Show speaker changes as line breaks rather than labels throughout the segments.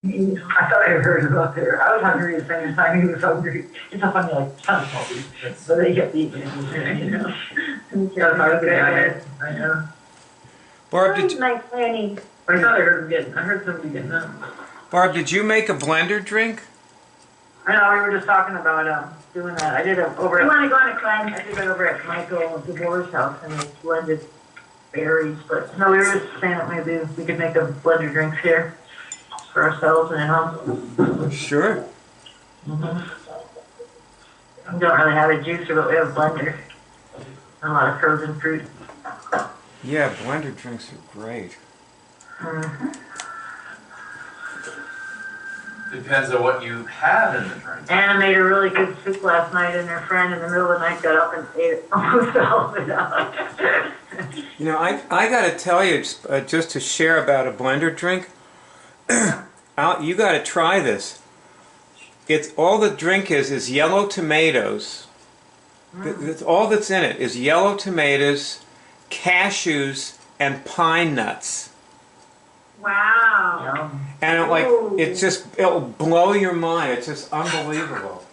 I thought I heard about there. I was hungry the same time he was hungry. It's so funny, like, tons of hungry. So they kept eating it, you know. That's how I know.
Barb, did
My planning.
I thought I heard somebody getting up.
Barb, did you make a blender drink?
I know, we were just talking about doing that. I did it over
You
at,
want to go on a climb?
I did it over at Michael DeBoer's house and they blended berries, but no, we were just saying that maybe we could make a blender drinks here for ourselves and at home.
Sure.
We don't really have a juicer, but we have a blender. And a lot of frozen fruit.
Yeah, blender drinks are great.
Depends on what you have in the drink.
Anna made a really good soup last night, and her friend in the middle of the night got up and ate it almost all of it out.
You know, I got to tell you, just to share about a blender drink, you got to try this. It's all the drink is yellow tomatoes. That's all that's in it is yellow tomatoes, cashews, and pine nuts.
Wow.
And it'll blow your mind. It's just unbelievable.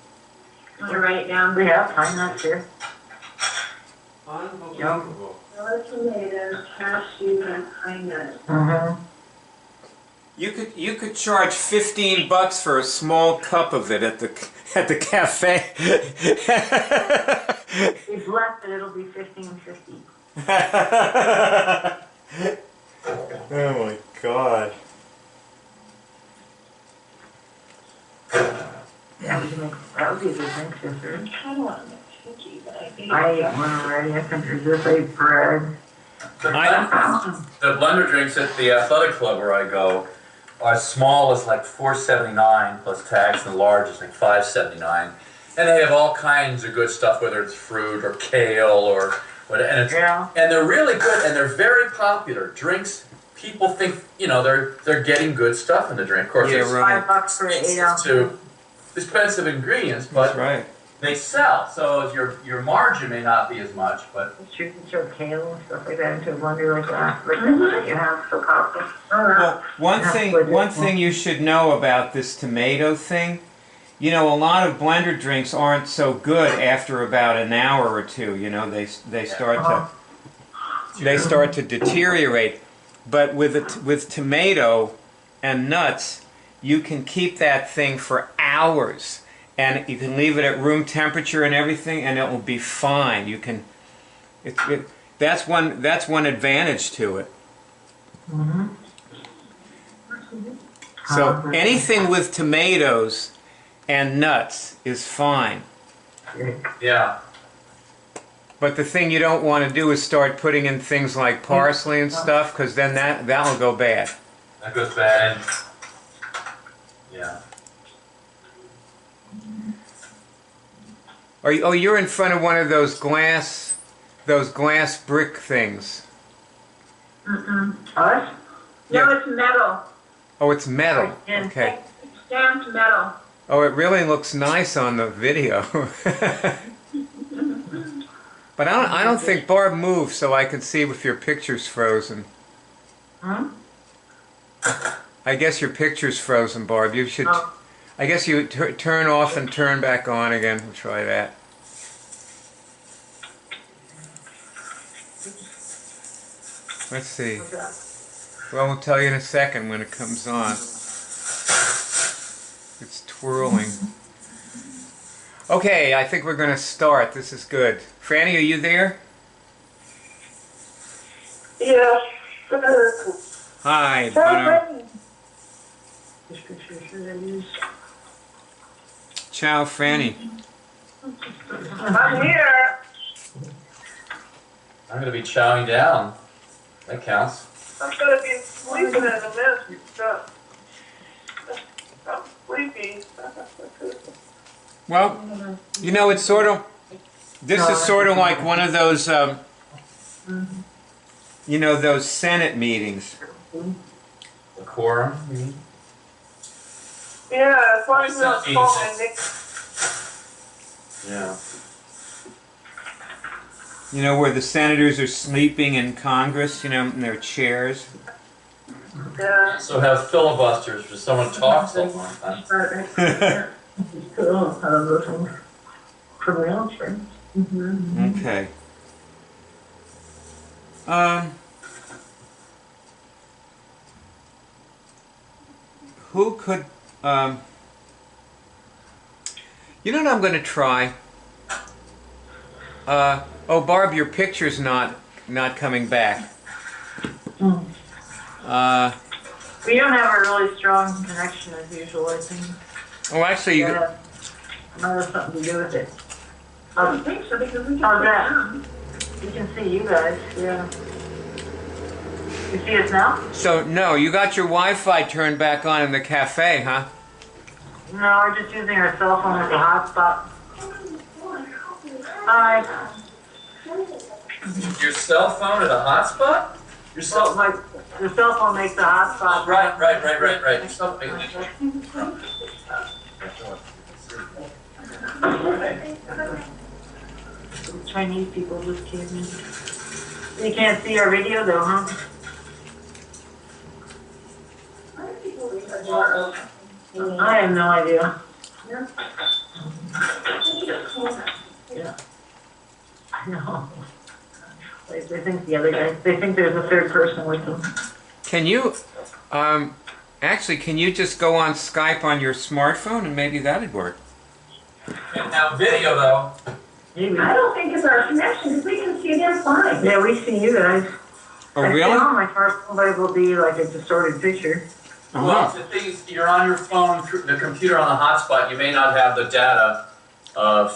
I'm going to write it down.
We have pine nuts here.
Unbelievable.
Yellow tomatoes, cashew, and pine nuts.
You could charge $15 for a small cup of it at the cafe.
If left it, it'll be $15.50.
Oh my God.
Yeah, we can make, that would be a good drink, sister.
I don't want to make cookie, but I think
I ate one already. I think there's this, I ate bread.
The blender drinks at the athletic club where I go are as small as like $4.79 plus tax, and the large is like $5.79. And they have all kinds of good stuff, whether it's fruit or kale or whatever. And they're really good, and they're very popular drinks. People think, you know, they're getting good stuff in the drink. Of course,
Yeah,
it's
right.
$5 for 8 ounces.
to expensive ingredients, but
That's right.
they sell. So your margin may not be as much, but
You can throw kale and stuff like that into a blender like that. Like that you have so powerful.
Well, one thing you should know about this tomato thing, you know, a lot of blender drinks aren't so good after about an hour or two. You know, they start to deteriorate. But with tomato and nuts, you can keep that thing for hours, and you can leave it at room temperature and everything, and it will be fine. You can. That's one advantage to it. So anything with tomatoes and nuts is fine.
yeah.
But the thing you don't want to do is start putting in things like parsley and stuff, because then that'll go bad.
That goes bad. Yeah.
You're in front of one of those glass brick things.
Us?
No, it's metal.
Oh, it's metal.
Yeah.
Okay.
It's stamped metal.
Oh, it really looks nice on the video. But I don't think Barb moved, so I can see if your picture's frozen.
Huh?
I guess your picture's frozen, Barb. You should.
Oh.
I guess you turn off and turn back on again. We'll try that. Let's see. Well, we'll tell you in a second when it comes on. It's twirling. Okay, I think we're going to start. This is good. Franny, are you there?
Yes.
Hi, Bono. Ciao, Franny.
I'm here.
I'm going to be chowing down. That counts.
I'm going to be sleeping in a minute. I'm sleepy.
Well, you know, it's sort of, this is sort of like one of those, you know, those Senate meetings.
The quorum.
Yeah, as long as we don't
It's
fall
not
in Nick.
Yeah.
You know, where the senators are sleeping in Congress, you know, in their chairs.
Yeah.
So have filibusters for someone talks so long. Huh?
Cool, those things for real, sure.
Okay. Who could, you know what I'm going to try? Oh, Barb, your picture's not coming back.
We don't have a really strong connection as usual, I think.
Oh, actually, you,
That might have something to do with it.
I don't think so because we
How's
can
that? We can see you guys, yeah. You see us now?
so no, you got your Wi-Fi turned back on in the cafe, huh?
No, we're just using our cell phone as a hotspot. Hi.
Your cell phone at a hotspot? Your cell
Like, the cell phone makes the hotspot.
Right. Your cell phone.
Chinese people just came in. You can't see our video though, huh? I have no idea. Yeah. I know. They think the other guy, they think there's a third person with them.
Can you, actually, can you just go on Skype on your smartphone and maybe that'd work?
Now video though.
Maybe.
I don't think it's our connection because we can see them fine.
Yeah, we see you guys.
Oh,
I see
really?
on my smartphone, but it will be like a distorted picture.
Well, the thing is, you're on your phone, the computer on the hotspot. You may not have the data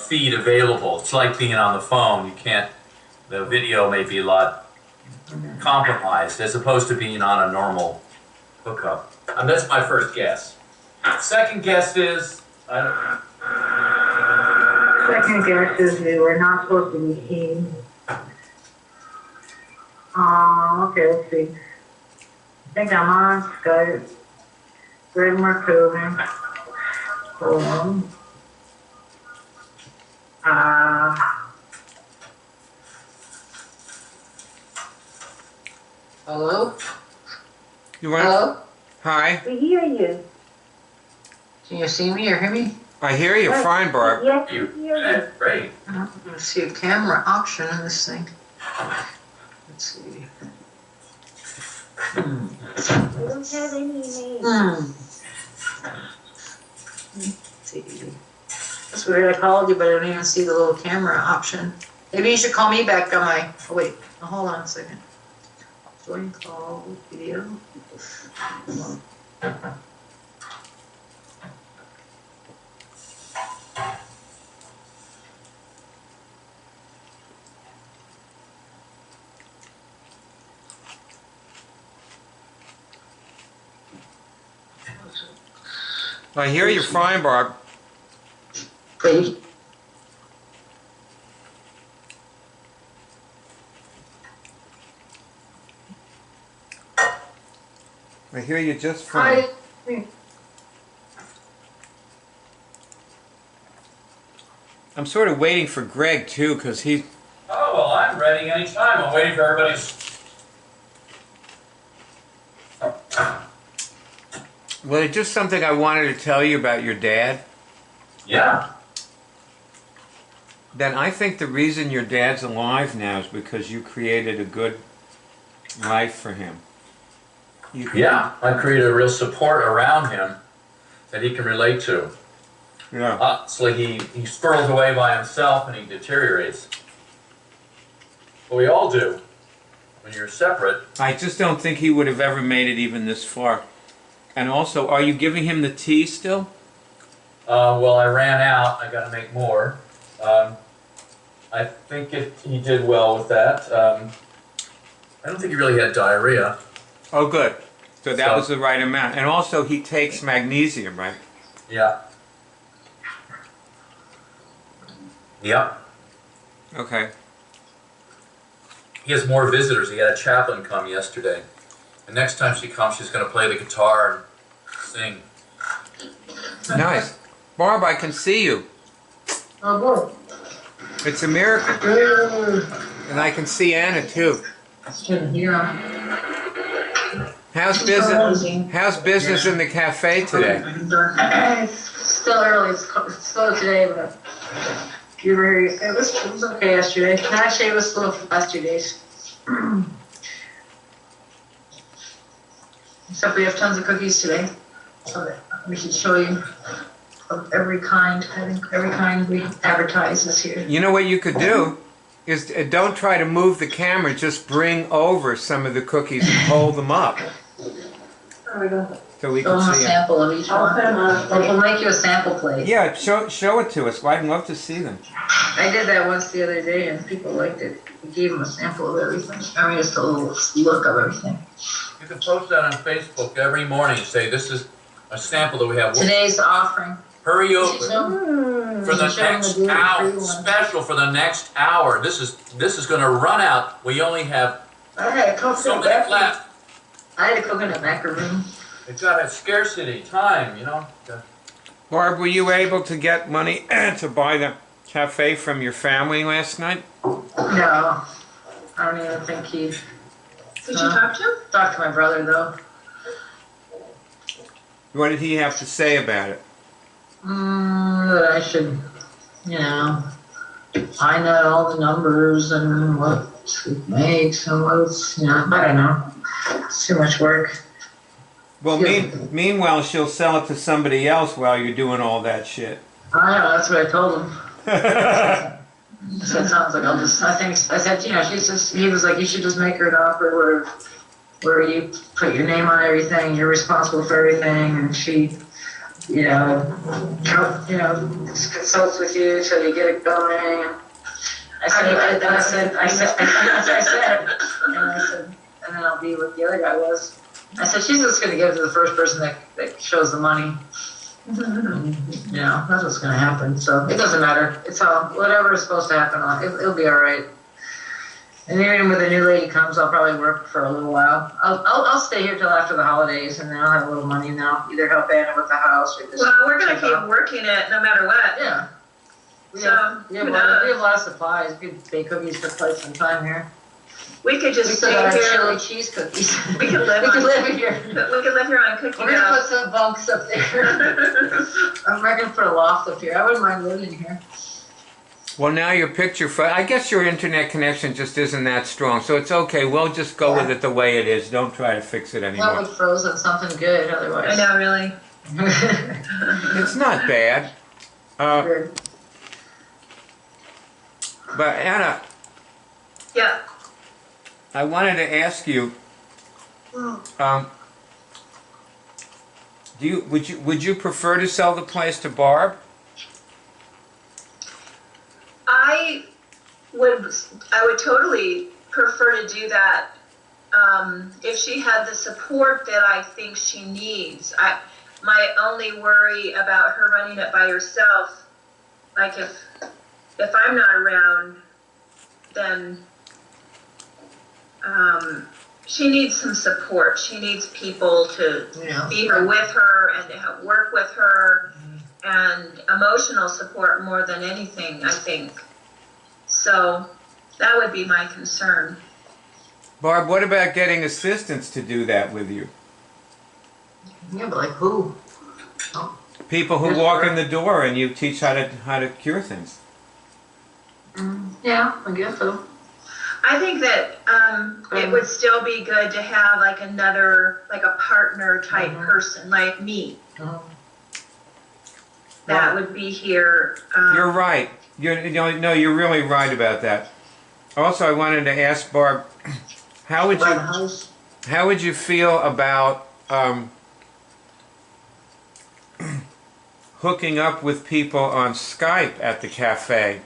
feed available. It's like being on the phone. You can't. The video may be a lot compromised as opposed to being on a normal hookup. That's my first guess. Second guess is I don't.
Second guess is we were not supposed to be seen. Okay, let's see. I think I'm on Skype. Greg Markoven. Hold on.
Hello?
You want?
Hello?
Hi.
We hear you.
Can you see me or hear me?
I hear you fine, Barb.
Yes,
You,
we hear you.
that's great.
I'm going to see a camera option in this thing. Let's see.
We don't have any names.
Let's see. That's weird. I called you, but I don't even see the little camera option. Maybe you should call me back on my. Oh, wait. Oh, hold on a second. Join call video. Hold on.
I hear you fine, Barb.
Wait.
I hear you just fine.
Hi.
I'm sort of waiting for Greg too, because he.
Oh well, I'm ready anytime. I'm waiting for everybody's.
Well, it's just something I wanted to tell you about your dad.
Yeah.
Then I think the reason your dad's alive now is because you created a good life for him.
Yeah, I created a real support around him that he can relate to.
Yeah.
Obviously, he spirals away by himself and he deteriorates. But we all do. When you're separate.
I just don't think he would have ever made it even this far. And also, are you giving him the tea still?
Well, I ran out. I got to make more. I think he did well with that. I don't think he really had diarrhea.
Oh, good. So that
So-
was the right amount. And also, he takes magnesium, right?
Yeah. Yep.
Okay.
He has more visitors. He had a chaplain come yesterday. And next time she comes, she's going to play the guitar and sing.
Nice. Barb, I can see you.
Oh, boy.
It's a miracle. And I can see Anna, too.
Couldn't hear him.
How's business? How's business in the cafe today?
It's still early, it's slow today, but it was okay yesterday. Actually, it was slow for the last 2 days. Except we have tons of cookies today, so that we should show you of every kind. I think every kind we advertise is here.
You know what you could do is don't try to move the camera. Just bring over some of the cookies and hold them up
There we go.
so we
Show
can
them a
see them.
sample of each one. We'll make you a sample plate.
Yeah, show it to us. Well, I'd love to see them.
I did that once the other day and people liked it. We gave them a sample of everything. I mean, just a little look of everything.
You can post that on Facebook every morning, say this is a sample that we have.
Today's offering.
Hurry up. For the
Show 'em
next
the
hour,
gluten-free one.
special for the next hour. This is going to run out. We only have
I had a
so
coconut
many
macaroon.
left.
I had a coconut macaroon.
It's got a scarcity time, you know.
Barb, were you able to get money to buy the cafe from your family last night?
No, I don't even think he.
Did you talk to him?
Talked to my brother though.
What did he have to say about it?
That I should, find out all the numbers and what it makes and what's, I don't know. It's too much work.
Well, meanwhile, she'll sell it to somebody else while you're doing all that shit.
I know, that's what I told him. So it sounds like I said, he was like, you should just make her an offer where you put your name on everything, you're responsible for everything, and she, consults with you till you get it going. And then I'll be what the other guy was. I said, she's just gonna give it to the first person that shows the money. That's what's gonna happen, so it doesn't matter. It's all, whatever is supposed to happen, it'll be all right. And even when the new lady comes, I'll probably work for a little while. I'll stay here till after the holidays, and then I'll have a little money, and then I'll either help Anna with the house or just.
Well, we're gonna keep working it no matter what.
Yeah. We
So,
have
who
a
knows?
lot of supplies. We could bake cookies for quite some time here.
We could
We
just
still
stay
got our
here.
chili cheese cookies.
We could live
We could
on-
live in here.
We could live here on cookie
We're gonna
dough.
put some bunks up there. I'm gonna put a loft up here. I wouldn't mind living here.
Well, now your picture, I guess your internet connection just isn't that strong, so it's okay. We'll just go with it the way it is. Don't try to fix it
Not
anymore.
with frozen, something good otherwise.
I know, really.
It's not bad.
Good.
But Anna,
Yeah.
I wanted to ask you, would you prefer to sell the place to Barb?
I would totally prefer to do that if she had the support that I think she needs. My only worry about her running it by herself, like if I'm not around, then she needs some support. She needs people to be here with her and to help work with her, and emotional support more than anything, I think. So that would be my concern.
Barb, what about getting assistants to do that with you?
Yeah, but like who?
People who
Yes,
walk
sir.
in the door and you teach how to cure things.
Yeah, I guess so.
I think that it would still be good to have like a partner type person like me that would be here.
You're right. You're really right about that. Also, I wanted to ask Barb, how would
Buy the
you
house.
how would you feel about hooking up with people on Skype at the cafe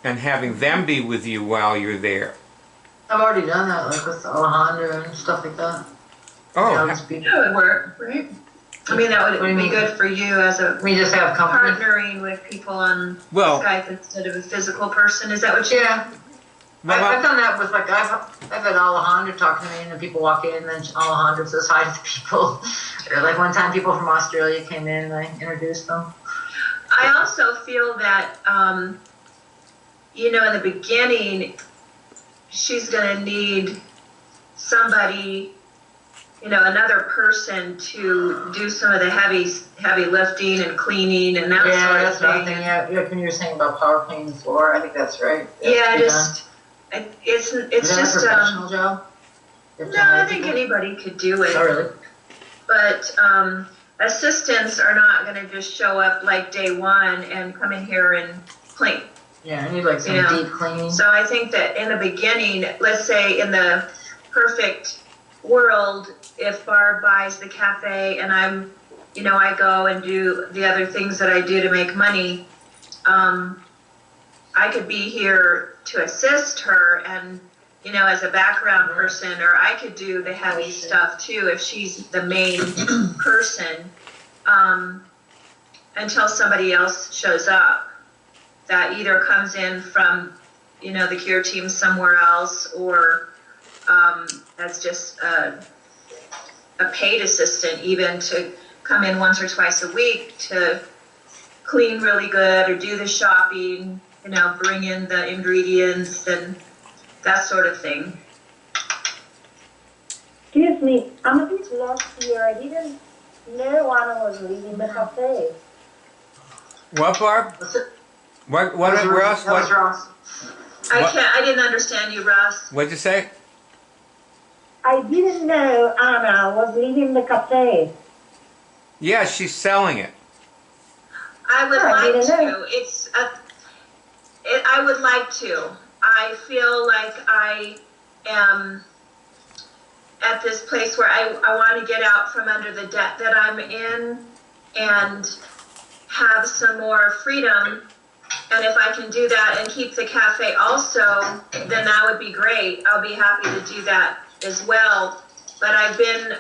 and having them be with you while you're there?
I've already done that, like with Alejandro and stuff like that.
Oh,
That would work, right? I mean, that
What do
would
you
be
mean?
good for you as a
We just have company.
partnering with people on
Well-
Skype instead of a physical person. Is that what you?
Yeah.
well,
I've done that with I've had Alejandro talk to me, and then people walk in, and then Alejandro says hi to the people. Or like one time, people from Australia came in, and I introduced them.
I also feel that, in the beginning, she's going to need somebody another person to do some of the heavy lifting and cleaning and that
Yeah,
sort of
that's what I'm
thing.
thinking. Yeah, when you were saying about power cleaning the floor, I think that's right.
Yeah,
Is
it's
that a
just,
professional job? You have to
no,
hire
I think
people?
anybody could do it.
Oh, really?
But assistants are not going to just show up like day one and come in here and clean.
Yeah, I need like some
Yeah.
deep cleaning.
So I think that in the beginning, let's say in the perfect world, if Barb buys the cafe and I'm, I go and do the other things that I do to make money, I could be here to assist her and, as a background person, or I could do the heavy stuff too if she's the main person, until somebody else shows up that either comes in from, the cure team somewhere else or as just a paid assistant, even to come in once or twice a week to clean really good or do the shopping, bring in the ingredients and that sort of thing.
Excuse me, I'm a bit lost here. I didn't know Anna was leaving the cafe.
What, Barb?
What's it?
What,
That was
Ross?
That was
What,
Ross.
What?
I didn't understand you, Ross.
what'd you say?
I didn't know Anna was leaving the cafe.
Yeah, she's selling it.
I would
I
like
didn't
to.
know.
I would like to. I feel like I am at this place where I want to get out from under the debt that I'm in and have some more freedom. And if I can do that and keep the cafe also, then that would be great. I'll be happy to do that as well. But I've been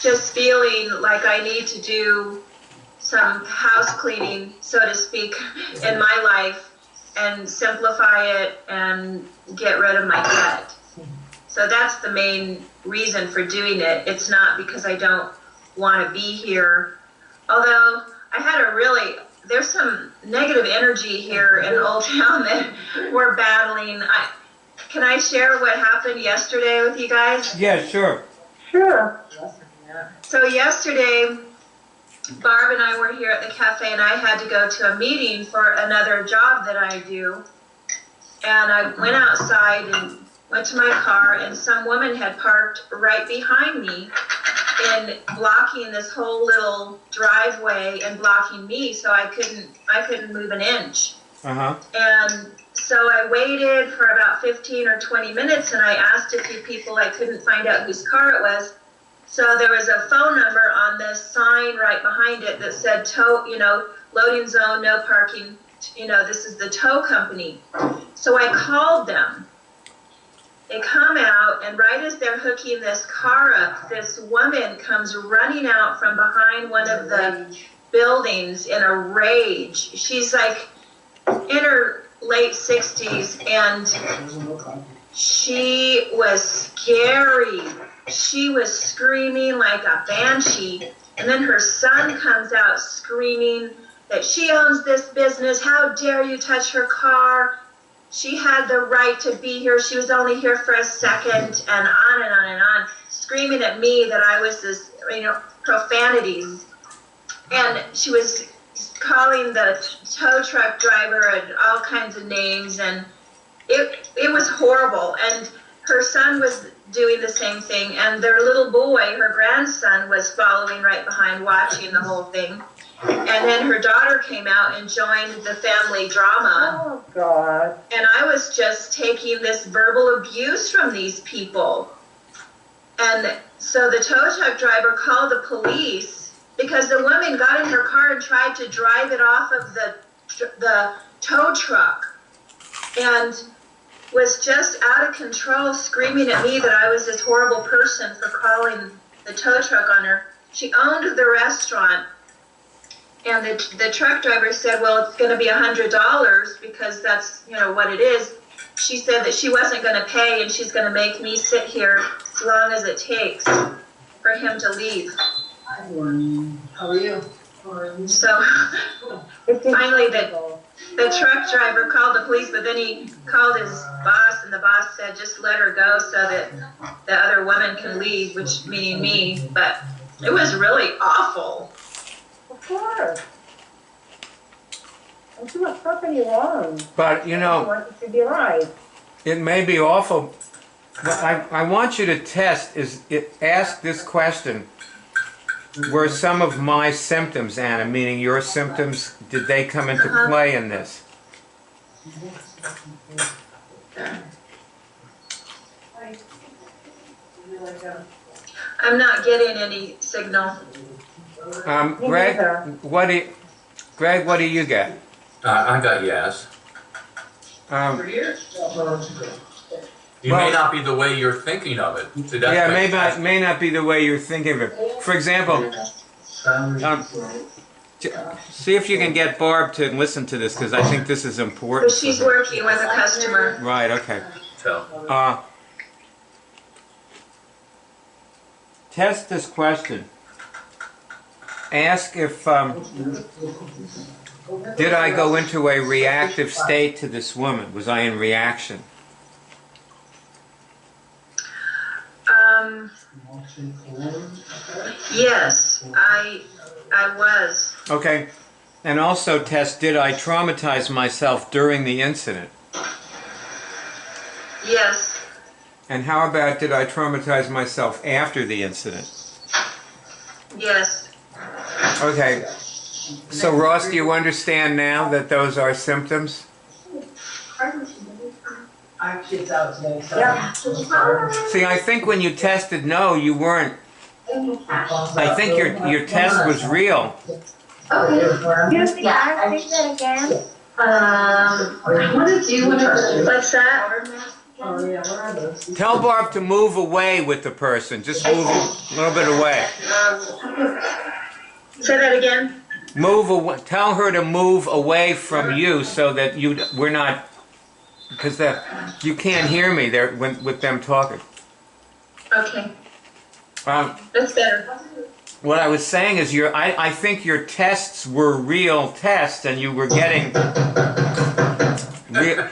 just feeling like I need to do some house cleaning, so to speak, in my life and simplify it and get rid of my debt. So that's the main reason for doing it. It's not because I don't want to be here. Although I had there's some negative energy here in Old Town that we're battling. Can I share what happened yesterday with you guys?
Yeah, sure.
Sure.
So yesterday, Barb and I were here at the cafe and I had to go to a meeting for another job that I do. And I went outside and went to my car and some woman had parked right behind me and blocking this whole little driveway and blocking me so I couldn't move an inch.
Uh-huh.
And so I waited for about 15 or 20 minutes and I asked a few people, I couldn't find out whose car it was. So there was a phone number on this sign right behind it that said tow, loading zone, no parking, this is the tow company. So I called them. They come out, and right as they're hooking this car up, this woman comes running out from behind one of the buildings in a rage. She's like in her late 60s, and she was scary. She was screaming like a banshee, and then her son comes out screaming that she owns this business. How dare you touch her car? She had the right to be here. She was only here for a second, and on and on and on, screaming at me that I was this, profanities. And she was calling the tow truck driver and all kinds of names, and it was horrible. And her son was doing the same thing, and their little boy, her grandson, was following right behind, watching the whole thing. And then her daughter came out and joined the family drama.
Oh, God.
And I was just taking this verbal abuse from these people. And so the tow truck driver called the police because the woman got in her car and tried to drive it off of the tow truck and was just out of control, screaming at me that I was this horrible person for calling the tow truck on her. She owned the restaurant. And the truck driver said, well, it's going to be $100 because that's, what it is. She said that she wasn't going to pay and she's going to make me sit here as long as it takes for him to leave.
How are you?
So finally the truck driver called the police, but then he called his boss and the boss said, just let her go so that the other woman can leave, which meaning me, but it was really awful.
Of course. And she was totally wrong.
But you
She
know,
wanted to be right.
it may be awful. But I want you to ask this question. Were some of my symptoms, Anna, meaning your symptoms, did they come into play in this?
I'm not getting any signal.
Greg, Greg, what do you get?
I got yes. You may
Well-
not be the way you're thinking of it. See, that's
Yeah,
my-
may not be the way you're thinking of it. For example, see if you can get Barb to listen to this, because I think this is important.
But she's working with a customer.
Right, okay.
So,
Test this question. Ask if, did I go into a reactive state to this woman? Was I in reaction?
Yes, I was.
Okay. And also test, did I traumatize myself during the incident?
Yes,
And how about, did I traumatize myself after the incident?
yes,
Okay. So Ross, do you understand now that those are symptoms?
Yeah.
See, I think when you tested no, you weren't. I think your test was real.
Excuse me, can I take that again?
what's that?
Tell Barb to move away with the person. Just move a little bit away.
Say that again?
Move away. Tell her to move away from you so that we're not, because you can't hear me there with them talking.
Okay, that's better.
What I was saying is I think your tests were real tests, and you were getting real.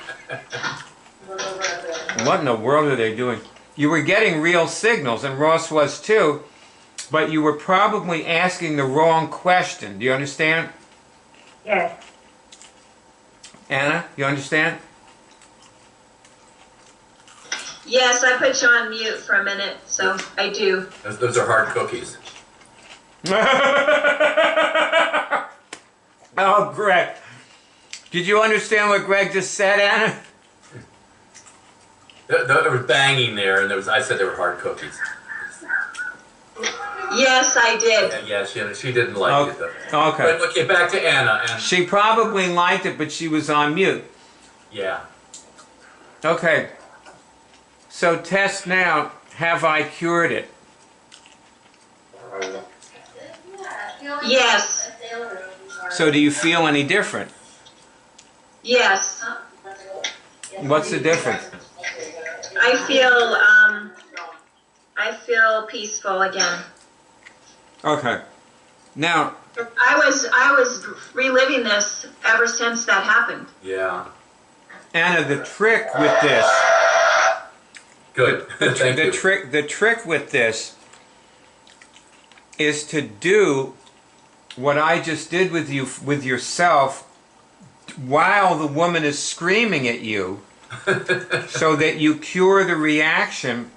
What in the world are they doing? You were getting real signals, and Ross was too, but you were probably asking the wrong question. Do you understand?
Yes.
Anna, you understand?
Yes, I put you on mute for a minute, so I do.
those are hard cookies.
Oh, Greg. Did you understand what Greg just said, Anna?
There was banging there, and I said they were hard cookies.
Yes, I did.
And yeah, she didn't like it though.
Okay.
But okay, back to Anna, and
She probably liked it, but she was on mute.
yeah.
Okay. So test now, have I cured it?
Yes,
So do you feel any different?
yes.
What's the difference?
I feel peaceful again.
Okay. Now,
I was reliving this ever since that happened.
Yeah.
Anna, the trick with this,
Good. Thank you.
the trick with this is to do what I just did with you, with yourself, while the woman is screaming at you, so that you cure the reaction,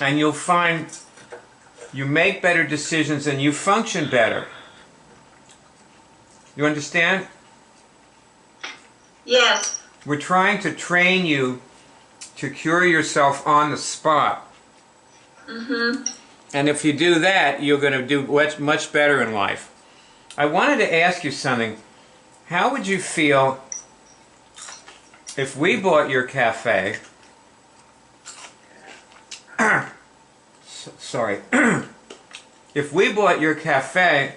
and you'll find you make better decisions and you function better. You understand?
Yes,
We're trying to train you to cure yourself on the spot. And if you do that, you're going to do much better in life. I wanted to ask you something. How would you feel if we bought your cafe? Sorry. If we bought your cafe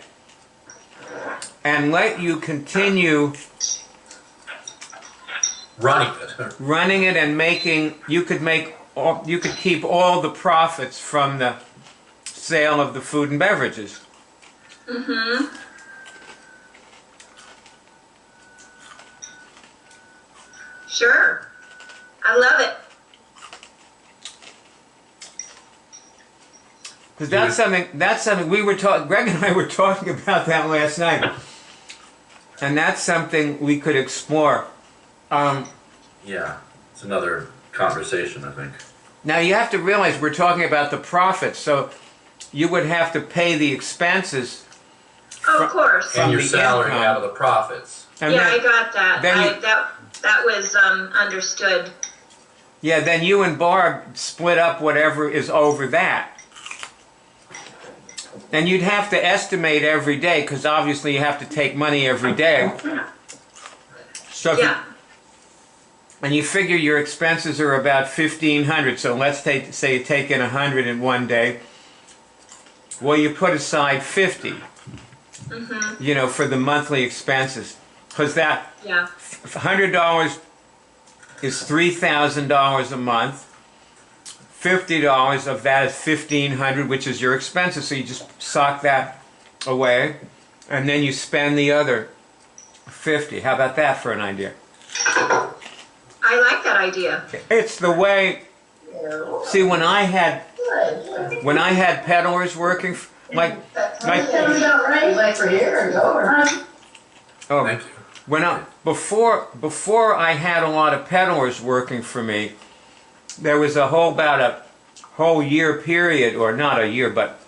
and let you continue running it and you could keep all the profits from the sale of the food and beverages.
sure. I love it.
Because that's something we were talking, Greg and I were talking about that last night. And that's something we could explore.
Yeah, it's another conversation, I think.
Now you have to realize we're talking about the profits, so you would have to pay the expenses.
Oh, of course.
From
And your
the
salary
income.
out of the profits.
And
Yeah,
then,
I got that.
then
That was understood.
yeah, then you and Barb split up whatever is over that. And you'd have to estimate every day, because obviously you have to take money every day. So if you-
Yeah.
and you figure your expenses are about $1,500. So let's say you take in 100 in one day. Well, you put aside 50. You know, for the monthly expenses, because that
Yeah.
$100 is $3,000 a month. $50 of that is $1,500, which is your expenses. So you just sock that away, and then you spend the other 50. How about that for an idea?
I like that idea.
It's the way. See, when I had peddlers working, like
Like for here or over?
oh,
Thank you.
when before I had a lot of peddlers working for me, there was about a whole year period, or not a year, but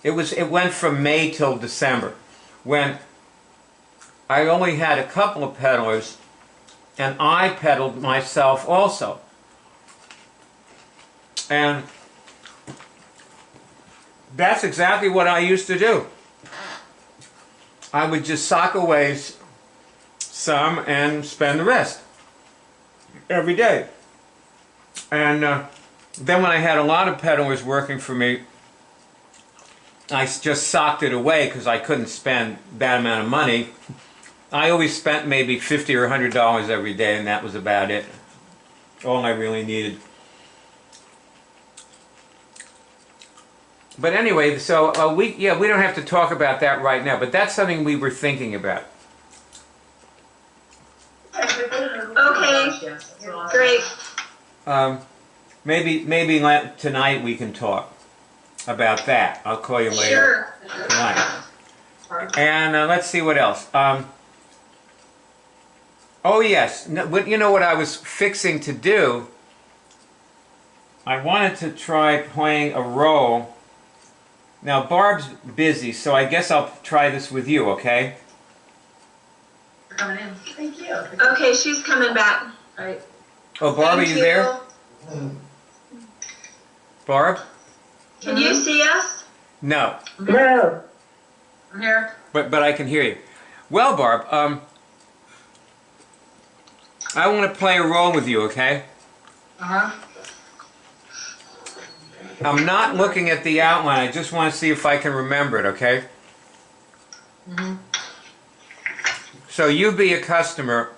it went from May till December, when I only had a couple of peddlers, and I peddled myself also. And that's exactly what I used to do. I would just sock away some and spend the rest every day. And then when I had a lot of peddlers working for me, I just socked it away because I couldn't spend that amount of money. I always spent maybe $50 or $100 every day, and that was about it. All I really needed. But anyway, so we don't have to talk about that right now, but that's something we were thinking about.
Okay. Great.
Maybe tonight we can talk about that. I'll call you later
Sure.
tonight. And let's see what else. Oh yes, you know what I was fixing to do? I wanted to try playing a role. Now Barb's busy, so I guess I'll try this with you, okay?
Coming in. Thank you.
Okay, she's coming back.
Right.
Oh, Barb, are
Thank
you there? Barb?
Can you see us?
No,
No.
I'm here.
but I can hear you. Well, Barb, I want to play a role with you, okay?
Uh-huh.
I'm not looking at the outline. I just want to see if I can remember it, okay? So you be a customer,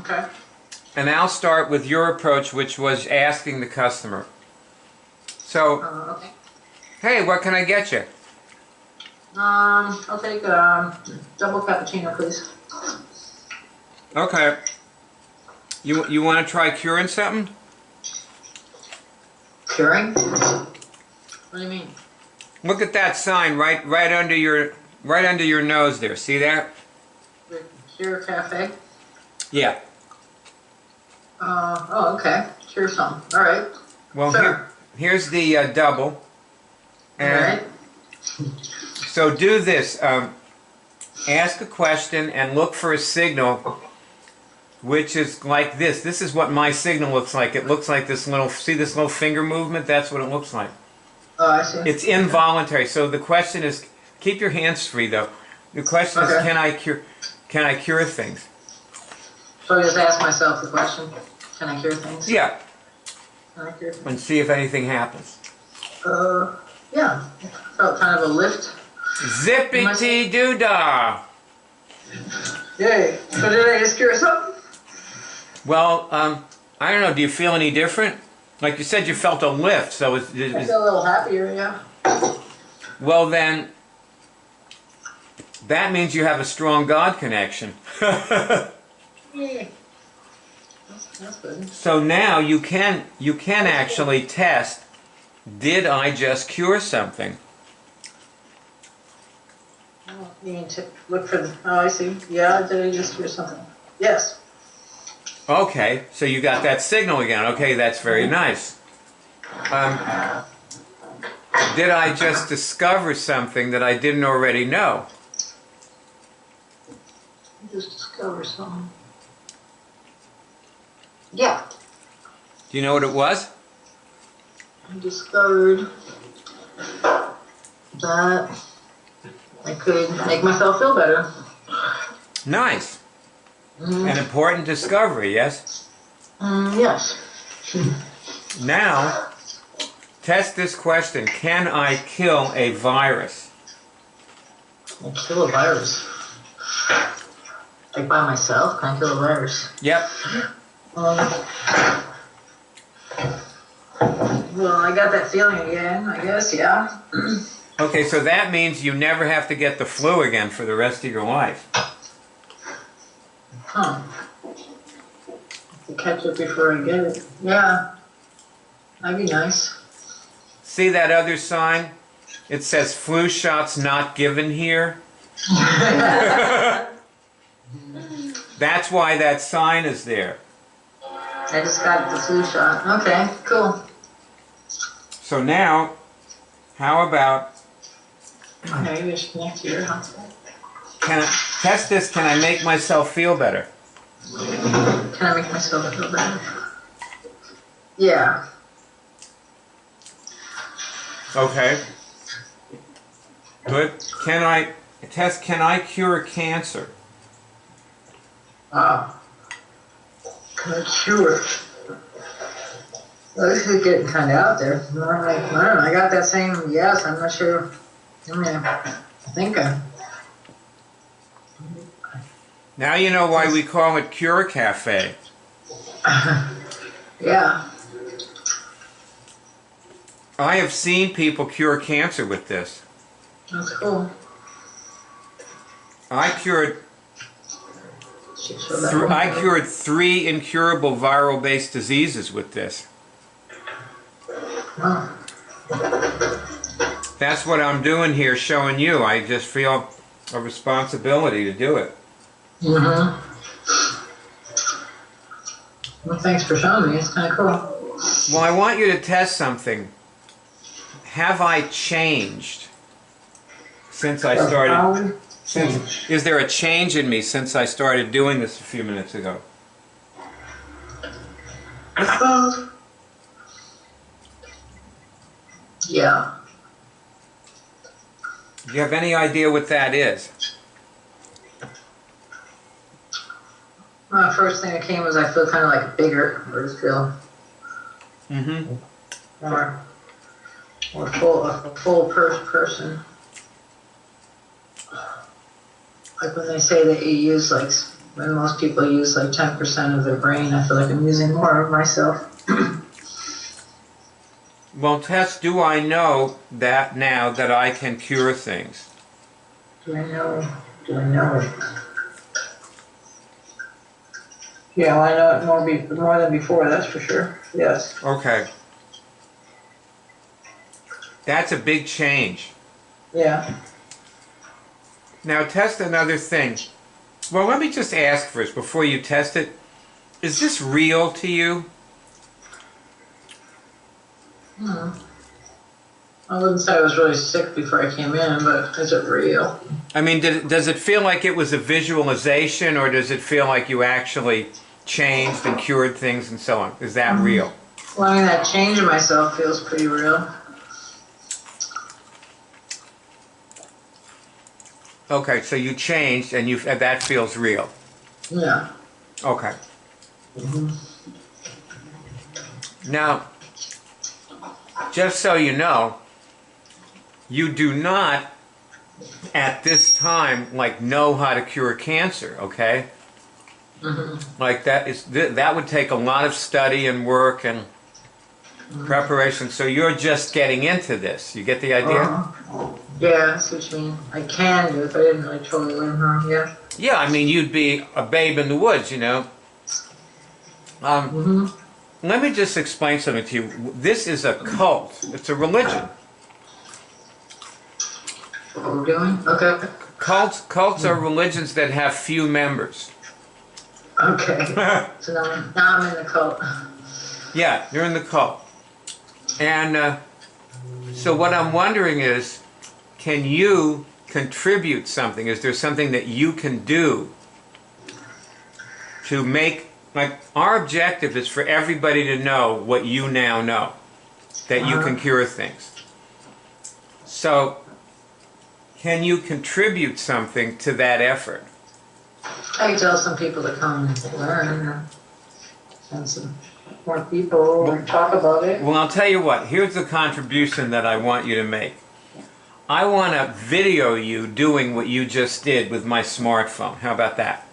Okay.
and I'll start with your approach, which was asking the customer. So,
Okay.
hey, what can I get you?
I'll take double cappuccino, please.
Okay. You want to try curing something?
Curing? What do you mean?
Look at that sign right under your nose there. See that?
The Cure Cafe?
Yeah.
Oh, okay. Cure some. All right.
Well,
Sure.
here's the double.
All
And
right.
so do this. Ask a question and look for a signal, which is like this. This is what my signal looks like. It looks like this little, see this little finger movement? That's what it looks like.
Oh, I see.
It's involuntary. So the question is, keep your hands free though. The question is,
Okay.
can I cure things?
So I just ask myself the question, can I cure things?
Yeah,
Can I cure things?
and see if anything happens.
Yeah. Felt kind of a lift.
Zippity-doo-dah!
Yay. So did I just cure something?
Well, I don't know. Do you feel any different? Like you said, you felt a lift. So
I feel a little happier, yeah.
well then, that means you have a strong God connection.
Yeah. That's good.
So now you can actually test, did I just cure something?
Oh, you need to look for the, oh, I see. Yeah, did I just hear something? Yes.
Okay, so you got that signal again. Okay, that's very nice. Did I just discover something that I didn't already know?
Just discover something. Yeah,
Do you know what it was?
I discovered that I could make myself feel better.
Nice. An important discovery, yes?
Yes.
Now, test this question. Can I kill a virus?
I kill a virus. Like by myself? Can I kill a virus?
Yep.
Well, I got that feeling again, I guess, yeah.
Okay, so that means you never have to get the flu again for the rest of your life.
Huh. To catch it before I get it. Yeah. That'd be nice.
See that other sign? It says flu shots not given here. That's why that sign is there.
I just got the flu shot. Okay, cool.
So now, how about,
Maybe I should connect to your hospital.
can I test this, can I make myself feel better?
Can I make myself feel better? Yeah.
Okay. Good. Can I cure cancer?
Can I cure? Well, this is getting kind of out there. I don't know. I got that same yes. I'm not sure. I mean, I think I.
Now you know why we call it Cure Cafe.
Yeah.
I have seen people cure cancer with this.
That's cool.
I cured
Should show that one.
I cured 3 incurable viral-based diseases with this.
Wow.
That's what I'm doing here, showing you. I just feel a responsibility to do it.
Mm-hmm. Well, thanks for showing me. It's kind of cool.
Well, I want you to test something. Have I changed since I started? Is there a change in me since I started doing this a few minutes ago?
Yeah.
Do you have any idea what that is?
First thing that came was I feel kind of like bigger. I just feel more full, a full person. Like when they say that you use like, when most people use like 10% of their brain, I feel like I'm using more of myself.
Well, Tess, do I know that now that I can cure things?
Do I know? Do I know it? Yeah, well, I know it more than before, that's for sure. Yes.
Okay. That's a big change.
Yeah.
Now test another thing. Well, let me just ask first, before you test it, is this real to you?
I wouldn't say I was really sick before I came in, but is it real?
I mean, does it feel like it was a visualization, or does it feel like you actually changed and cured things and so on? Is that real?
Well, I mean, that change in myself feels pretty real.
Okay, so you changed and that feels real.
Yeah.
Okay. Now, just so you know, you do not at this time know how to cure cancer, okay? Like that would take a lot of study and work and preparation. So you're just getting into this. You get the idea?
Yeah, I see what you mean. I can do it, but I didn't really totally learn how. Yeah.
Yeah, I mean, you'd be a babe in the woods, you know. Let me just explain something to you. This is a cult. It's a religion.
What we're doing? Okay.
Cults are religions that have few members.
Okay. So now I'm in the cult.
Yeah, you're in the cult. And so what I'm wondering is, can you contribute something? Is there something that you can do to make, like, our objective is for everybody to know what you now know, that you can cure things. So, can you contribute something to that effort?
I can tell some people to come and learn, or send some more people, or talk about it.
Well, I'll tell you what, here's the contribution that I want you to make. I want to video you doing what you just did with my smartphone. How about that?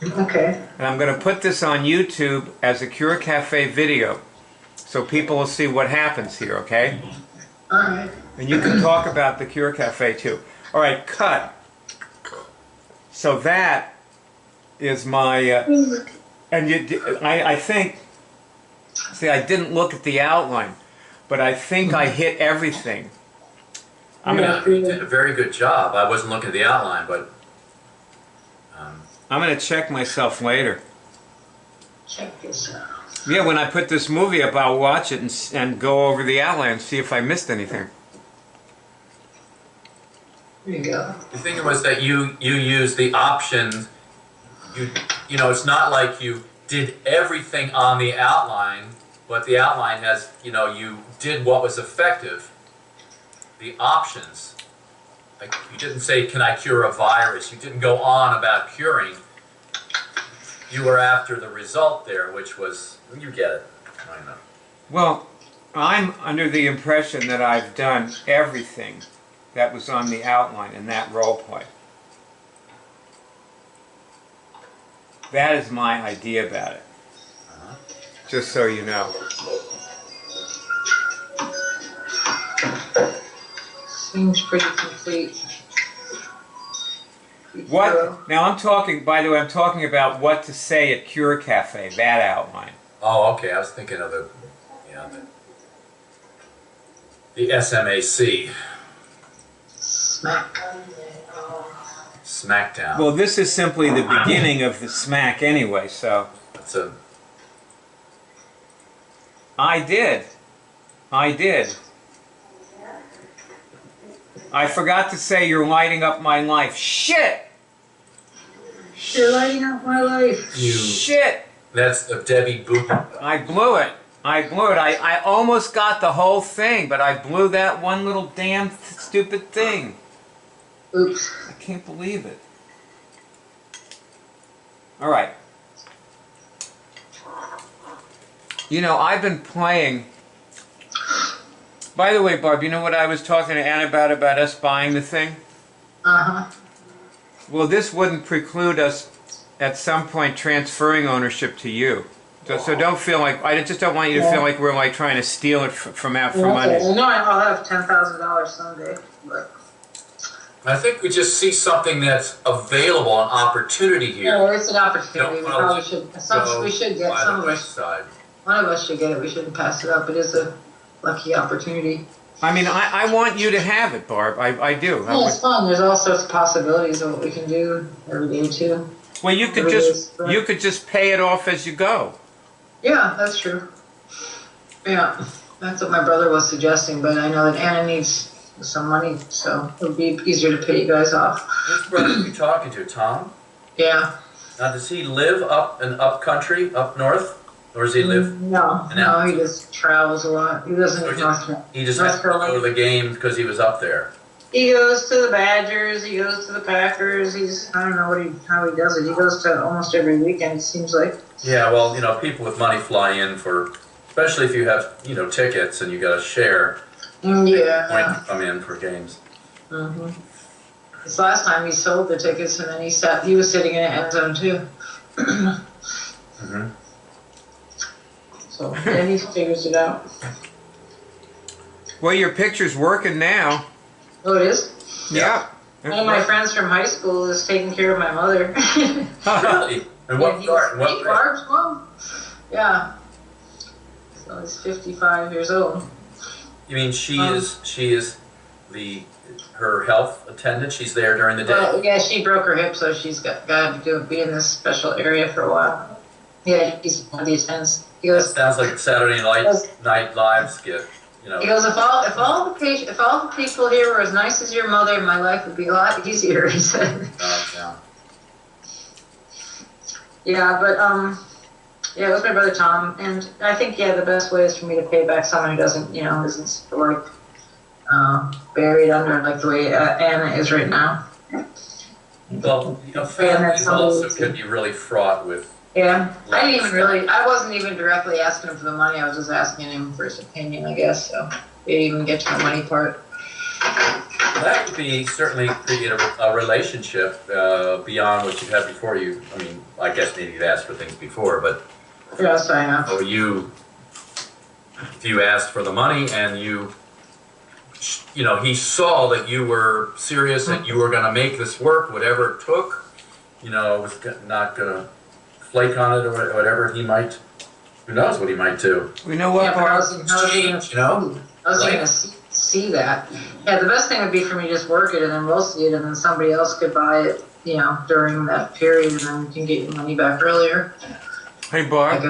Okay.
And I'm going to put this on YouTube as a Cure Cafe video, so people will see what happens here, okay?
All right.
And you can talk about the Cure Cafe too. All right, cut. So that is my, and I think, see, I didn't look at the outline, but I think I hit everything.
You did a very good job. I wasn't looking at the outline, but
I'm going to check myself later.
Check this out.
Yeah, when I put this movie up, I'll watch it and go over the outline and see if I missed anything.
There you go.
the thing was that you used the option. You know, it's not like you did everything on the outline, but the outline has, you did what was effective. The options. Like, you didn't say, can I cure a virus? You didn't go on about curing. You were after the result there, which was, you get it. I know.
Well, I'm under the impression that I've done everything that was on the outline in that role play. That is my idea about it. Just so you know.
Seems pretty complete.
What? Now I'm talking, by the way, I'm talking about what to say at Cure Cafe, that outline.
Oh, okay. I was thinking of the SMAC.
Smack.
Smackdown.
Well, this is simply the beginning of the smack anyway, so.
That's a.
I did. I forgot to say you're lighting up my life. Shit!
You're lighting up my life.
Shit!
That's a Debbie Boop.
I blew it. I almost got the whole thing, but I blew that one little damn stupid thing.
Oops.
I can't believe it. All right. You know, I've been playing. By the way, Barb, you know what I was talking to Ann about us buying the thing?
Uh-huh.
Well, this wouldn't preclude us at some point transferring ownership to you. So don't feel like, I just don't want you to feel like we're like trying to steal it from out from under.
Well, no, I'll have $10,000 someday, but.
I think we just see something that's available, an opportunity here.
Yeah, it's an opportunity. We
Don't
probably should. We should get
by
some
the
of us.
wayside.
One of us should get it. We shouldn't pass it up. It is a lucky opportunity.
I mean, I want you to have it, Barb. I do.
Yeah, it's fun. There's all sorts of possibilities of what we can do every day too.
Well, you could just pay it off as you go.
Yeah, that's true. Yeah, that's what my brother was suggesting. But I know that Anna needs some money, so it would be easier to pay you guys off.
Which brother are you talking to, Tom?
Yeah.
Now, does he live up in up country, up north? Or does he live?
No, he just travels a lot. He doesn't in North Carolina.
He just has to go to the game because he was up there.
He goes to the Badgers. He goes to the Packers. I don't know how he does it. He goes to almost every weekend, it seems like.
Yeah, well, people with money fly in for, especially if you have, tickets and you got to share.
Yeah.
Point to come in for games.
Mm-hmm. This last time he sold the tickets and then he was sitting in an end zone too.
Mm-hmm.
So then he figures it out.
Well, your picture's working now.
Oh, it is?
Yeah.
One of my friends from high school is taking care of my mother.
Really? And what
he
part?
was
What?
carbs, well, yeah. So he's 55 years old.
You mean she is her health attendant? She's there during the day.
Well, yeah, she broke her hip, so she's got to be in this special area for a while. Yeah, he's one of the attendants. He goes.
Sounds like a Saturday night live skit. You know.
He goes, if all the people here were as nice as your mother, my life would be a lot easier. He said.
Yeah.
Yeah, but yeah, it was my brother Tom, and I think the best way is for me to pay back someone who doesn't, isn't like buried under like the way Anna is right now.
Well, families also can be really fraught with.
Yeah, I wasn't even directly asking him for the money. I was just asking him for his opinion, I guess. So we didn't even get to the money part.
That would be certainly create a relationship beyond what you had before. I guess maybe you'd asked for things before, but
yes, I have.
if you asked for the money and he saw that you were serious, that you were going to make this work, whatever it took, was not going to flake on it or whatever he might. Who knows what he might do?
We know what
Change,
I was going to see that. Yeah, the best thing would be for me to just work it and then we'll see it and then somebody else could buy it, during that period and then you can get your money back earlier.
Hey, Barb.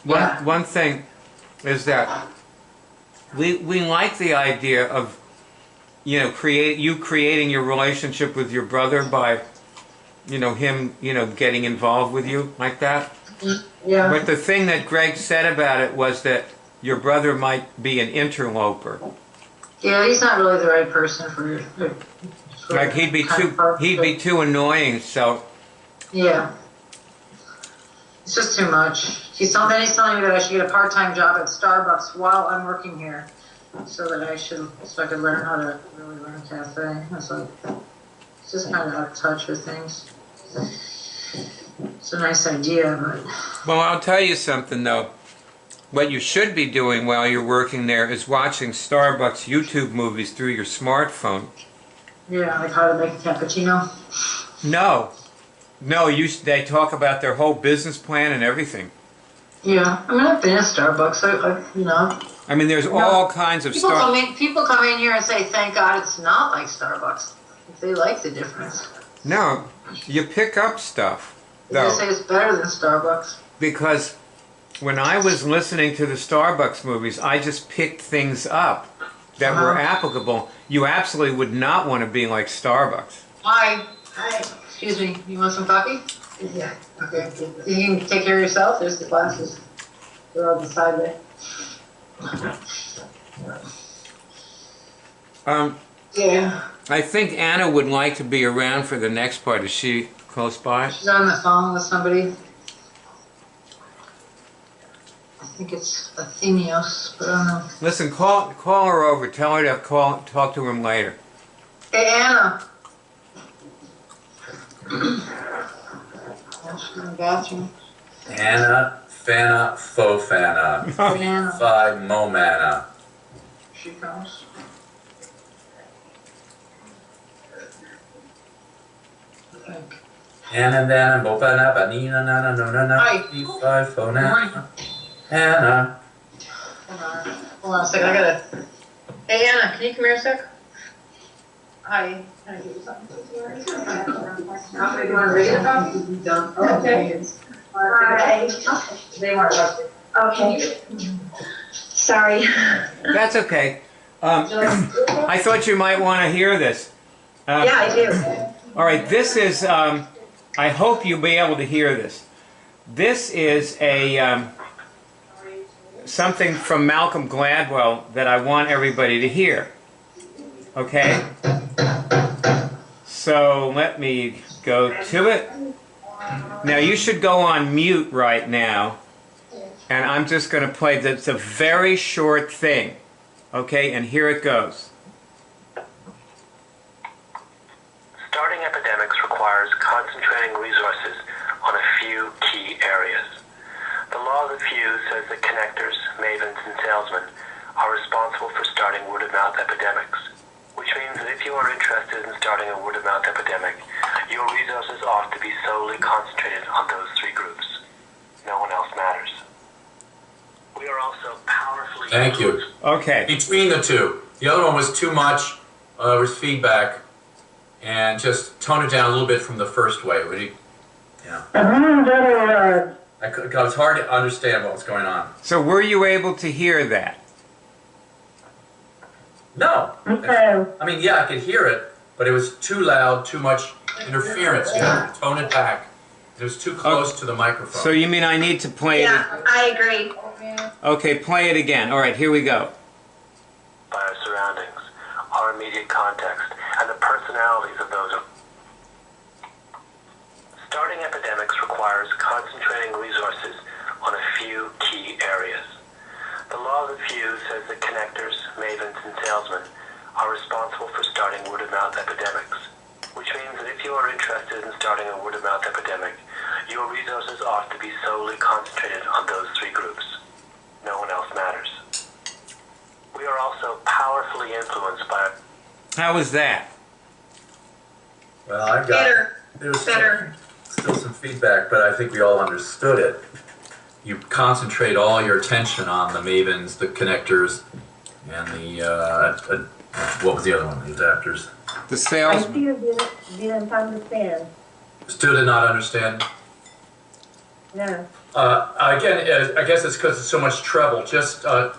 Like
One thing is that we like the idea of creating your relationship with your brother by him getting involved with you like that.
Yeah.
But the thing that Greg said about it was that your brother might be an interloper.
Yeah, he's not really the right person for
Like he'd be too annoying. So
yeah, it's just too much. He's telling me that I should get a part-time job at Starbucks while I'm working here, so I could learn how to really run a cafe. It's like it's just kind of out of touch with things. It's a nice idea, but
well, I'll tell you something though. What you should be doing while you're working there is watching Starbucks YouTube movies through your smartphone.
yeah, like how to make a cappuccino.
No, they talk about their whole business plan and everything.
Yeah, I've been at Starbucks.
I mean, there's all kinds of
People come in here and say, "Thank God it's not like Starbucks." If they like the difference.
No, you pick up stuff.
They say it's better than Starbucks.
Because when I was listening to the Starbucks movies, I just picked things up that were applicable. You absolutely would not want to be like Starbucks.
Hi. Excuse me. You want some coffee? Yeah. Okay. You can take care of yourself. There's the glasses. They're on the side there. Yeah.
I think Anna would like to be around for the next part. Is she close by?
She's on the phone with somebody. I think it's Athenios, but I don't know.
Listen, call her over. Tell her to talk to him later.
Hey, Anna. She's in the bathroom.
Anna, Fana, Fofana,
Anna.
Phi, Momana.
She comes.
Anna, Dana, Bopana, Banina, Nana, Nona,
Hi.
Phi, Fona. Anna.
Hold on a second, I gotta. Hey Anna, can you come here a sec? Hi. Can I give you something? Do you want to read it? Okay.
Hi.
They weren't rusty.
Okay. Sorry.
That's okay. I thought you might want to hear this.
Yeah, I do.
All right, this is, I hope you'll be able to hear this. This is something from Malcolm Gladwell that I want everybody to hear. Okay? So let me go to it. Now you should go on mute right now. And I'm just going to play, that's a very short thing. Okay, and here it goes.
Starting epidemics requires concentrating resources on a few key areas. The law of the few says that connectors, mavens, and salesmen are responsible for starting word-of-mouth epidemics, which means that if you are interested in starting a word-of-mouth epidemic, you Your resources ought to be solely concentrated on those three groups. No one else matters. We are also powerfully...
Thank you.
Okay.
Between the two. The other one was too much, there was feedback, and just tone it down a little bit from the first way. Would you? Yeah. It was hard to understand what was going on.
So were you able to hear that?
No.
Okay.
I mean, yeah, I could hear it, but it was too loud, too much interference. You have to tone it back. It was too close to the microphone.
So you mean I need to play it?
Yeah, I agree.
Okay, play it again. All right, here we go.
By our surroundings, our immediate context, and the personalities of those. Starting epidemics requires concentrating resources on a few key areas. The law of the few says that connectors, mavens, and salesmen are responsible for starting word-of-mouth epidemics, which means that if you are interested in starting a word-of-mouth epidemic, your resources ought to be solely concentrated on those three groups. No one else matters. We are also powerfully influenced by...
How was that?
Well, I got
Better.
there was
Better.
still some feedback, but I think we all understood it. You concentrate all your attention on the mavens, the connectors, and the what was the other one? The adapters.
The
I
salesman.
still didn't understand.
Still did not understand.
No.
Again, I guess it's because it's so much treble. Just a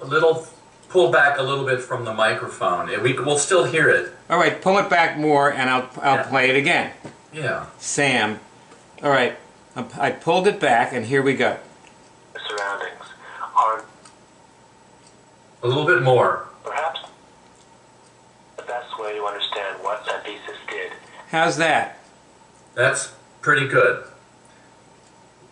little, pull back a little bit from the microphone. We'll still hear it.
All right, pull it back more, and I'll
Yeah.
play it again.
Yeah.
Sam. All right, I pulled it back, and here we go.
the surroundings are
A little bit more.
perhaps the best way to understand what Lambesis did.
How's that?
That's pretty good.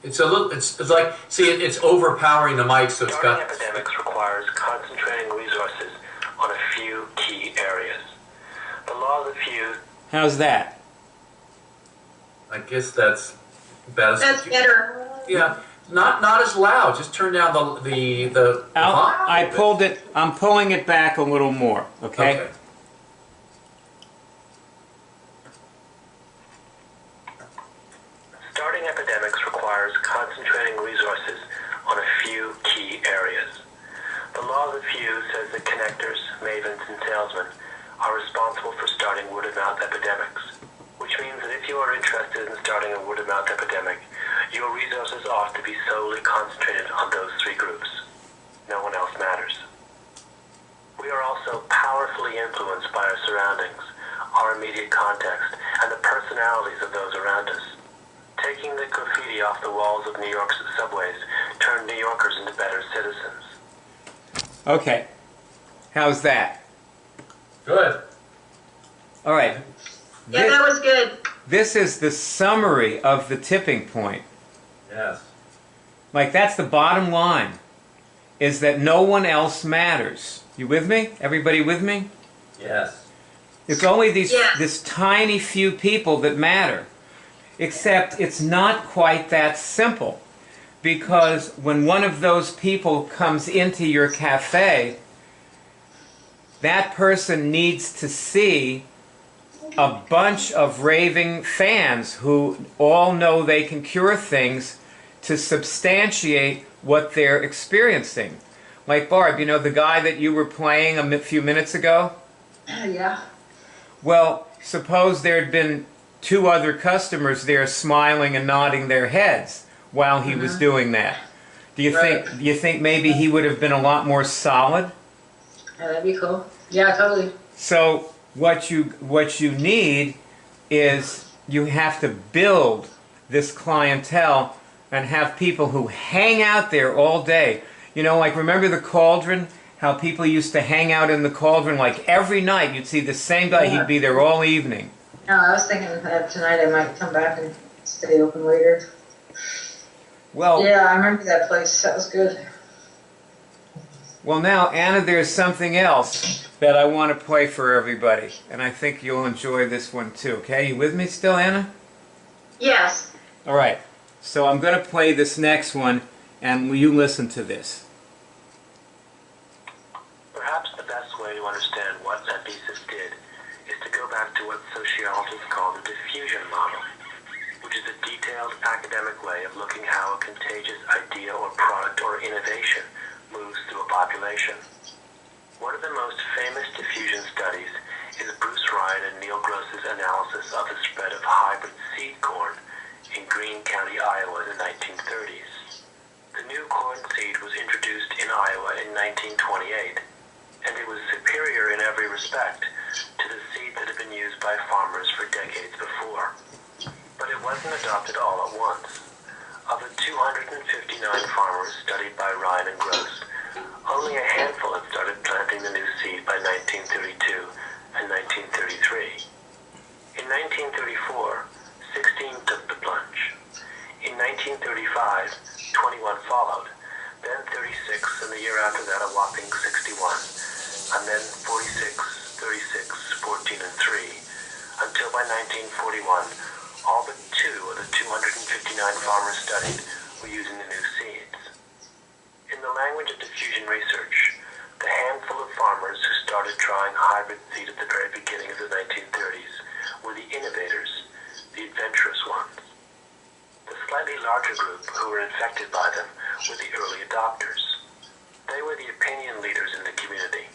It's a little. It's like, see, it's overpowering the mic, so it's
Starting
got.
epidemics requires concentrating resources on a few key areas. The law of the few...
How's that?
I guess that's about as.
That's better.
Yeah, not as loud. Just turn down the volume a
I
bit.
pulled it. I'm pulling it back a little more. Okay.
Starting epidemics requires concentrating resources on a few key areas. The law of the few says that connectors, mavens, and salesmen are responsible for starting word-of-mouth epidemics, which means that if you are interested in starting a word-of-mouth epidemic, your resources ought to be solely concentrated on those three groups. No one else matters. We are also powerfully influenced by our surroundings, our immediate context, and the personalities of those around us. Taking the graffiti off the walls of New York's subways turned New Yorkers into better citizens.
Okay. How's that?
Good.
All right.
Yeah, that was good.
This is the summary of the tipping point.
Yes.
Like, that's the bottom line, is that no one else matters. You with me? Everybody with me?
Yes.
It's only
Yes.
this tiny few people that matter. Except it's not quite that simple. Because when one of those people comes into your cafe, that person needs to see a bunch of raving fans who all know they can cure things to substantiate what they're experiencing. Like Barb, you know the guy that you were playing a few minutes ago?
Yeah.
Well, suppose there had been two other customers there smiling and nodding their heads while he was doing that. Do you think maybe he would have been a lot more solid?
Yeah, that'd be cool. Yeah, totally.
So what you need is you have to build this clientele and have people who hang out there all day. You know, like remember the Cauldron? How people used to hang out in the Cauldron like every night. You'd see the same guy, he'd be there all evening.
No, I was thinking that tonight I might come back and stay open later.
Well,
Yeah, I remember that place. That was good.
well now, Anna, there's something else that I want to play for everybody. And I think you'll enjoy this one too, okay? You with me still, Anna?
Yes.
All right. So I'm going to play this next one, and you listen to this.
Perhaps the best way to understand what Lambesis did is to go back to what sociology also called the diffusion model, which is a detailed academic way of looking how a contagious idea or product or innovation moves through a population. One of the most famous diffusion studies is Bruce Ryan and Neil Gross's analysis of the spread of hybrid seed corn in Greene County, Iowa in the 1930s. The new corn seed was introduced in Iowa in 1928, and it was superior in every respect to the seed that had been used by farmers for decades before. But it wasn't adopted all at once. Of the 259 farmers studied by Ryan and Gross, only a handful had started planting the new seed by 1932 and 1933. In 1934, 16 took the plunge. In 1935, 21 followed, then 36, and the year after that a whopping 61, and then 46, 36, 14, and 3, until by 1941, all but 2 of the 259 farmers studied were using the new seeds. In the language of diffusion research, the handful of farmers who started trying hybrid seed at the very beginning of the 1930s were the innovators, the adventurous ones. The slightly larger group who were infected by them were the early adopters. They were the opinion leaders in the community,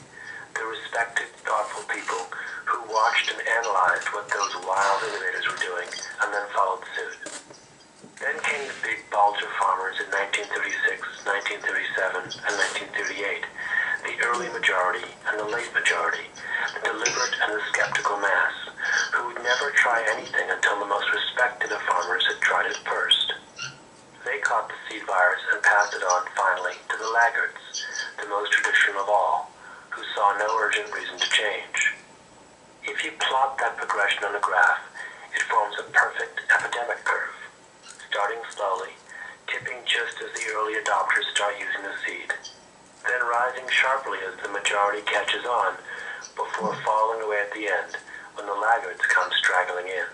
the respected, thoughtful people who watched and analyzed what those wild innovators were doing and then followed suit. Then came the big bulge of farmers in 1936, 1937, and 1938, the early majority and the late majority, the deliberate and the skeptical mass, who would never try anything until the most respected of farmers had tried it first. They caught the seed virus and passed it on finally to the laggards, the most traditional of all, who saw no urgent reason to change. If you plot that progression on a graph, it forms a perfect epidemic curve, starting slowly, tipping just as the early adopters start using the seed, then rising sharply as the majority catches on, before falling away at the end when the laggards come straggling in.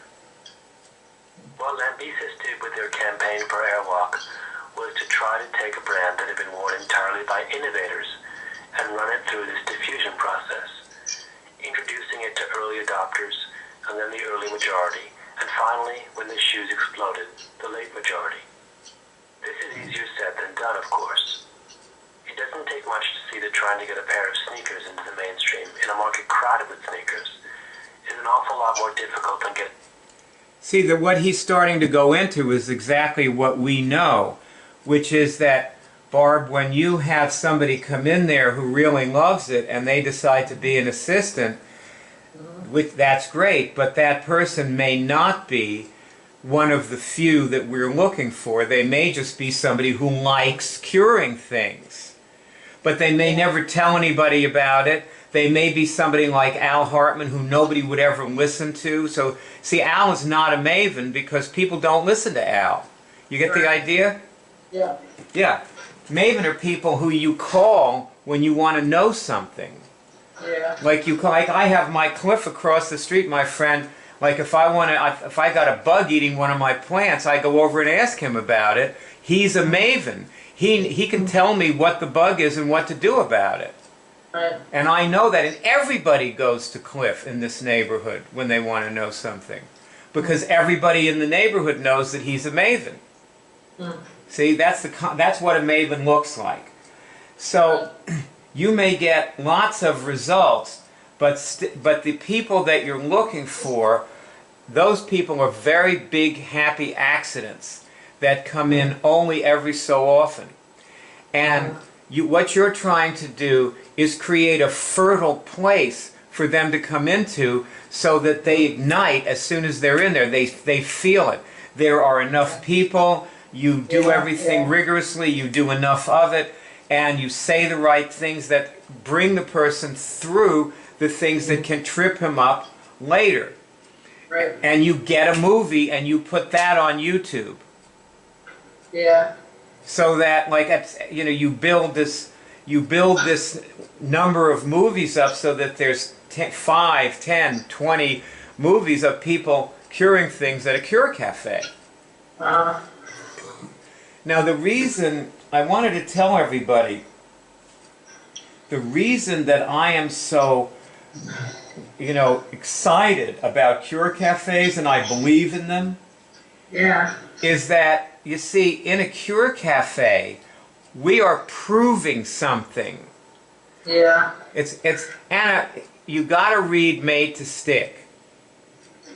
What Lambesis did with their campaign for Airwalk was to try to take a brand that had been worn entirely by innovators and run it through this diffusion process, introducing it to early adopters and then the early majority, and finally, when the shoes exploded, the late majority. This is easier said than done, of course. It doesn't take much to see that trying to get a pair of sneakers into the mainstream in a market crowded with sneakers is an awful lot more difficult than getting...
See, that what he's starting to go into is exactly what we know, which is that, Barb, when you have somebody come in there who really loves it and they decide to be an assistant, that's great, but that person may not be one of the few that we're looking for. They may just be somebody who likes curing things, but they may never tell anybody about it. They may be somebody like Al Hartman who nobody would ever listen to. So, see, Al is not a maven because people don't listen to Al. You get the idea?
Yeah.
Yeah. Maven are people who you call when you want to know something.
Yeah.
Like I have my Cliff across the street, my friend. Like if I got a bug eating one of my plants, I go over and ask him about it. He's a maven. He can tell me what the bug is and what to do about it.
Right.
And I know that, and everybody goes to Cliff in this neighborhood when they want to know something, because everybody in the neighborhood knows that he's a maven. See, that's what a maven looks like. So you may get lots of results, but the people that you're looking for, those people are very big, happy accidents that come in only every so often. And what you're trying to do is create a fertile place for them to come into so that they ignite as soon as they're in there. They feel it. There are enough people, you do everything rigorously, you do enough of it, and you say the right things that bring the person through the things that can trip him up later.
Right.
And you get a movie and you put that on YouTube.
Yeah.
So that, like, you build this number of movies up so that there's 5, 10, 20 movies of people curing things at a cure cafe. Now, the reason I wanted to tell everybody, the reason that I am so excited about Cure Cafes, and I believe in them,
Yeah.
is that, you see, in a Cure Cafe, we are proving something.
Yeah.
It's Anna, you gotta read Made to Stick.
I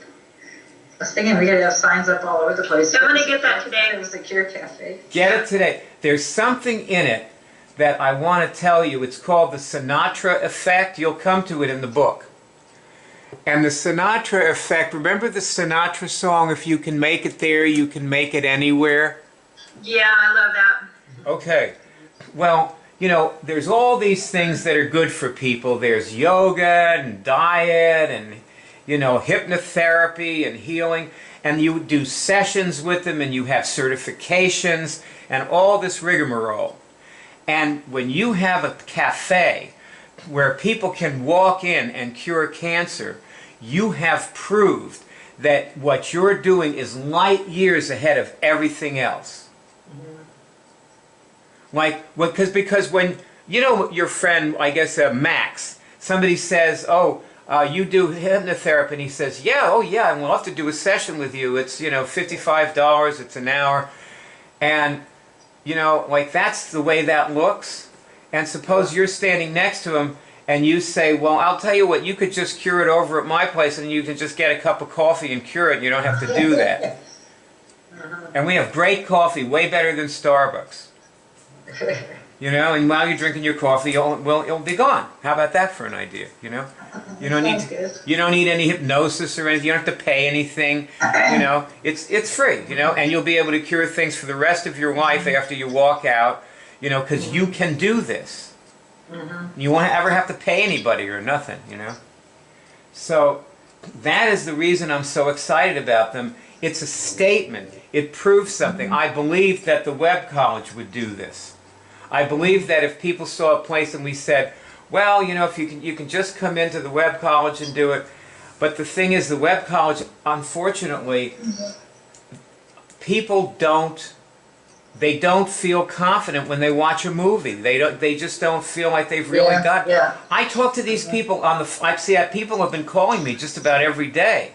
was thinking we gotta have signs up all over the place.
I'm gonna get that today.
It was the Cure Cafe.
Get it today. There's something in it that I want to tell you. It's called the Sinatra effect. You'll come to it in the book. And the Sinatra effect, remember the Sinatra song, "If you can make it there, you can make it anywhere"?
Yeah, I love that.
Okay. Well, there's all these things that are good for people. There's yoga and diet and, hypnotherapy and healing. And you do sessions with them and you have certifications and all this rigmarole. And when you have a cafe where people can walk in and cure cancer, you have proved that what you're doing is light years ahead of everything else. Because when, your friend, I guess Max, somebody says, you do hypnotherapy, and he says, yeah, I'd love to do a session with you. It's, $55, it's an hour. And, that's the way that looks. And suppose you're standing next to him and you say, well, I'll tell you what, you could just cure it over at my place and you can just get a cup of coffee and cure it, and you don't have to do that. And we have great coffee, way better than Starbucks. And while you're drinking your coffee, it'll be gone. How about that for an idea? You don't need any hypnosis or anything. You don't have to pay anything. It's free. And you'll be able to cure things for the rest of your life after you walk out. Because you can do this. You won't ever have to pay anybody or nothing. So that is the reason I'm so excited about them. It's a statement. It proves something. I believe that the Webb College would do this. I believe that if people saw a place and we said, well, if you can just come into the Webb College and do it. But the thing is, the Webb College, unfortunately, people don't feel confident when they watch a movie. They just don't feel like they've really got.
Yeah.
I talk to these people people have been calling me just about every day.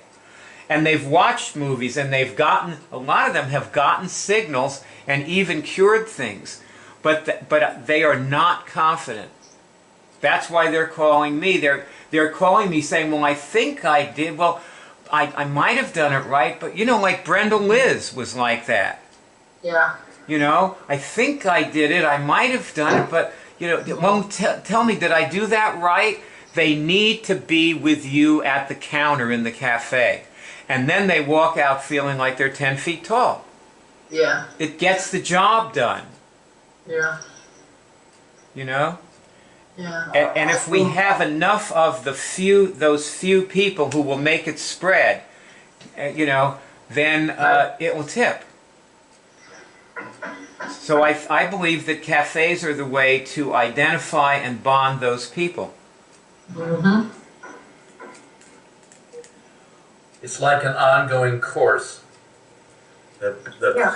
And they've watched movies and a lot of them have gotten signals and even cured things. But they are not confident. That's why they're calling me. They're calling me saying, well, I think I did. Well, I might have done it right, but like Brenda Liz was like that.
Yeah.
I think I did it. I might have done it, but well, tell me, did I do that right? They need to be with you at the counter in the cafe. And then they walk out feeling like they're 10 feet tall.
Yeah.
It gets the job done.
Yeah.
Yeah. And if we have enough of those few people who will make it spread, then it will tip. So I believe that cafes are the way to identify and bond those people.
Mm-hmm.
It's like an ongoing course.
Yeah.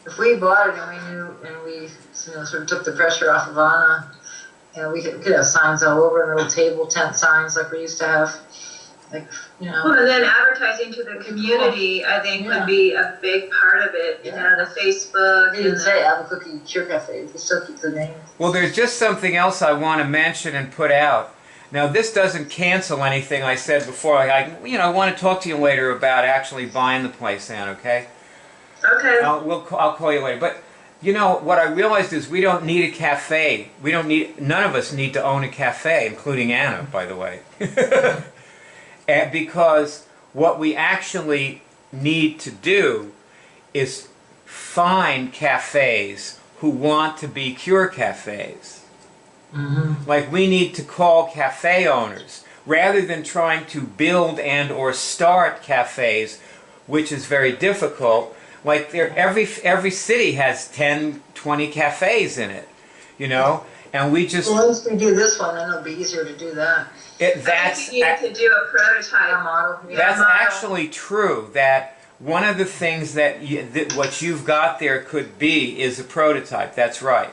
If we bought it and we knew, and we sort of took the pressure off of Anna, and we could have signs all over, and little table tent signs like we used to have,
Well, and then advertising to the community, I think, would be a big part of it. The Facebook.
You didn't say Albuquerque Cure Cafe. You still keep the name.
Well, there's just something else I want to mention and put out. Now, this doesn't cancel anything I said before. I want to talk to you later about actually buying the place, Ann. Okay.
Okay.
I'll call you later. But what I realized is we don't need a cafe. None of us need to own a cafe, including Anna, by the way. And because what we actually need to do is find cafes who want to be Cure Cafes.
Mm-hmm.
Like we need to call cafe owners rather than trying to build and or start cafes, which is very difficult. Like every city has 10, 20 cafes in it, and we just.
Well, once we do this one, then it'll be easier to do that.
I think you need to do a prototype
model.
That's actually true. That one of the things that what you've got there could be is a prototype. That's right.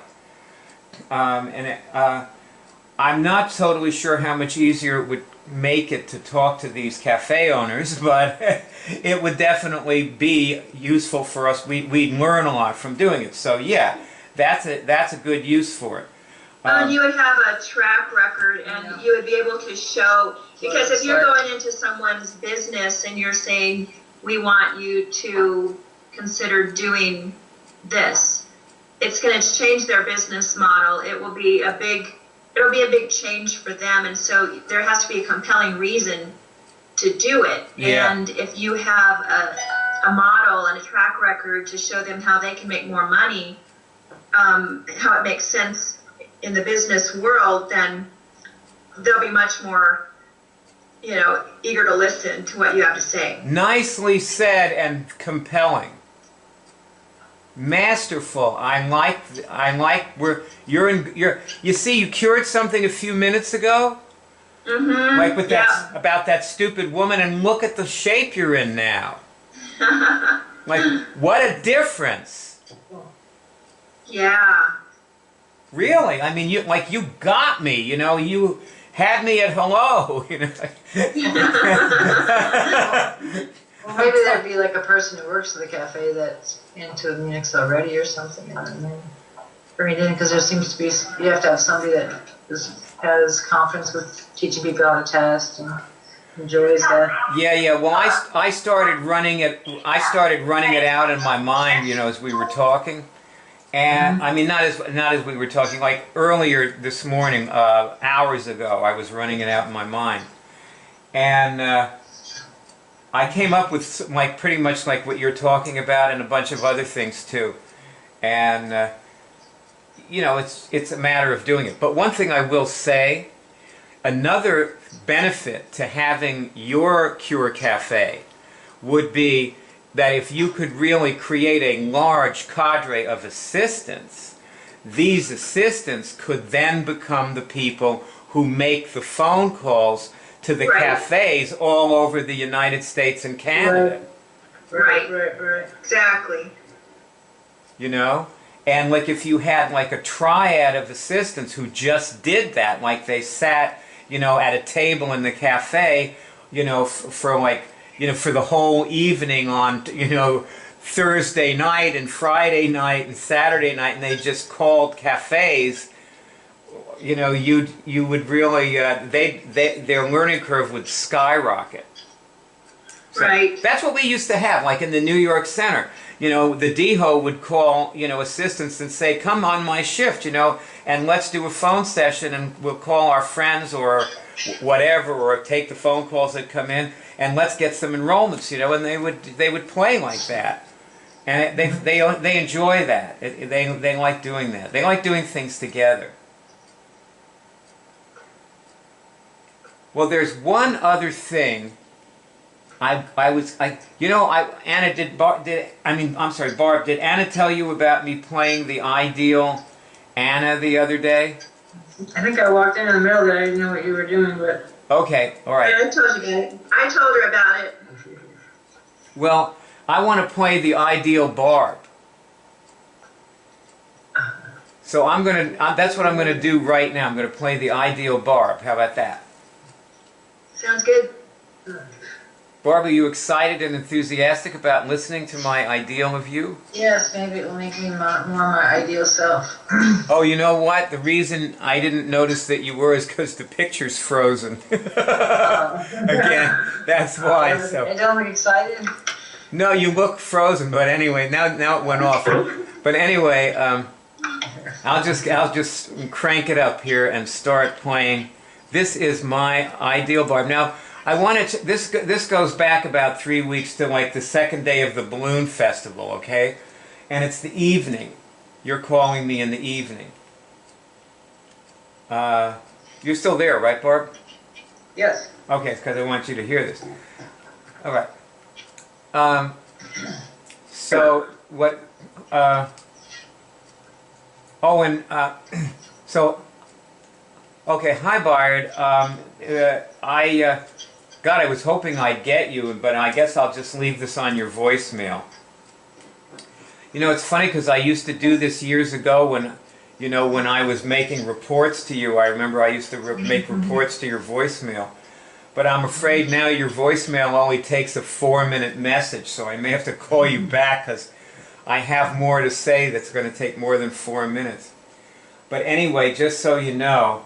I'm not totally sure how much easier it would make it to talk to these cafe owners, but it would definitely be useful for us. We'd learn a lot from doing it. So yeah, that's a good use for it.
And you would have a track record, and you would be able to show, because if you're going into someone's business and you're saying, we want you to consider doing this, it's going to change their business model. It'll be a big change for them, and so there has to be a compelling reason to do it.
Yeah.
And if you have a model and a track record to show them how they can make more money, how it makes sense in the business world, then they'll be much more, eager to listen to what you have to say.
Nicely said and compelling. Masterful. I like you see, you cured something a few minutes ago.
Mm-hmm.
Like with about that stupid woman, and look at the shape you're in now. Like, what a difference.
Yeah.
Really? I mean, you got me, you had me at hello,
Well, maybe there'd be like a person who works at the cafe that's into Linux already or something, and then bring it in, because there seems to be, you have to have somebody that has confidence with teaching people how to test and enjoys that.
Yeah. Well, I started running it out in my mind, as we were talking. And I mean, not as we were talking. Like earlier this morning, hours ago, I was running it out in my mind, and I came up with pretty much like what you're talking about, and a bunch of other things too. And it's a matter of doing it. But one thing I will say, another benefit to having your Cure Cafe would be that if you could really create a large cadre of assistants, these assistants could then become the people who make the phone calls to the cafes all over the United States and Canada.
Right. Exactly.
And like if you had like a triad of assistants who just did that, like they sat, at a table in the cafe, for the whole evening on, Thursday night and Friday night and Saturday night, and they just called cafes, you would really, their learning curve would skyrocket. So
Right.
That's what we used to have, like in the New York Center. The DHO would call, assistants and say, come on my shift, and let's do a phone session, and we'll call our friends or whatever, or take the phone calls that come in, and let's get some enrollments, and they would play like that. And they enjoy that. They like doing that. They like doing things together. Well, there's one other thing. Barb, did Anna tell you about me playing the Ideal Anna the other day?
I think I walked in the middle that I didn't know what you were doing, but...
Okay, all right.
I told her about it.
Well, I want to play the Ideal Barb. So that's what I'm gonna do right now. I'm gonna play the Ideal Barb. How about that?
Sounds good.
Barb, are you excited and enthusiastic about listening to my ideal of you?
Yes, maybe it will make me more my ideal self.
Oh, you know what? The reason I didn't notice that you were is because the picture's frozen. Again, that's why. So.
I don't look excited.
No, you look frozen. But anyway, now it went off. But anyway, I'll just crank it up here and start playing. This is my Ideal Barb. Now, I wanted to, this goes back about 3 weeks to like the second day of the Balloon Festival, okay? And it's the evening. You're calling me in the evening. You're still there, right, Barb?
Yes.
Okay, it's because I want you to hear this. All right. So what? Okay. Hi, Bard. God, I was hoping I'd get you, but I guess I'll just leave this on your voicemail. It's funny because I used to do this years ago when, You know, when I was making reports to you, I remember I used to make reports to your voicemail. But I'm afraid now your voicemail only takes a 4-minute message, so I may have to call you back because I have more to say that's going to take more than 4 minutes. But anyway, just so you know,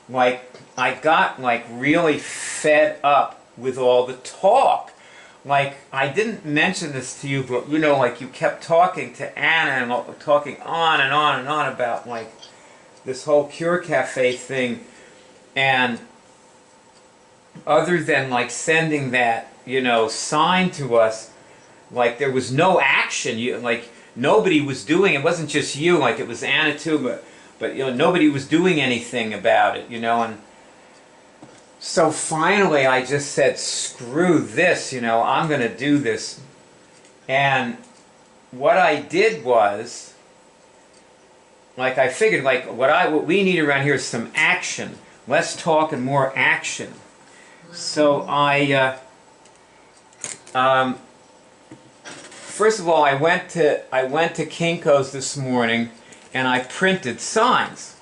like, I got like really fed up with all the talk. Like, I didn't mention this to you, but you know, like, you kept talking to Anna and talking on and on and on about like this whole Cure Cafe thing, and other than like sending that, you know, sign to us, like there was no action. You like nobody was doing. It wasn't just you. Like it was Anna too, but you know nobody was doing anything about it. You know, and so finally I just said, screw this. You know, I'm going to do this. And what I did was, like I figured, like what we need around here is some action. Less talk and more action. So I, first of all, I went to Kinko's this morning, and I printed signs.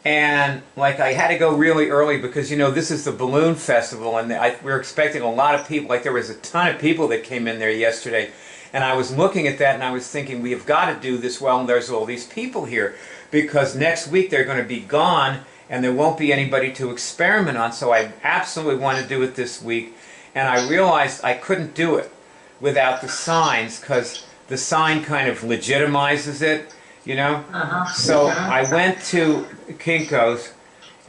And like I had to go really early because you know this is the balloon festival, and we're expecting a lot of people. Like there was a ton of people that came in there yesterday, and I was looking at that and I was thinking we have got to do this well. And there's all these people here because next week they're going to be gone. And there won't be anybody to experiment on, so I absolutely want to do it this week. And I realized I couldn't do it without the signs, because the sign kind of legitimizes it, you know? So I went to Kinko's,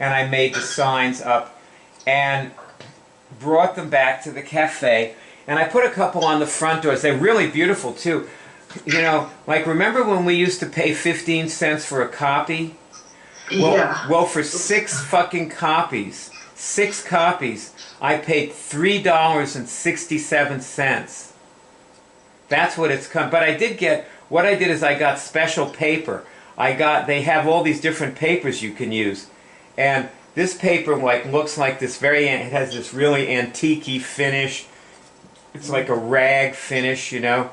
and I made the signs up, and brought them back to the cafe, and I put a couple on the front doors. They're really beautiful, too. You know, like, remember when we used to pay 15 cents for a copy? Well, for 6 fucking copies, 6 copies, I paid $3.67. That's what it's come. But I did get, what I did is I got special paper. They have all these different papers you can use. And this paper like looks like this it has this really antique-y finish. It's like a rag finish, you know.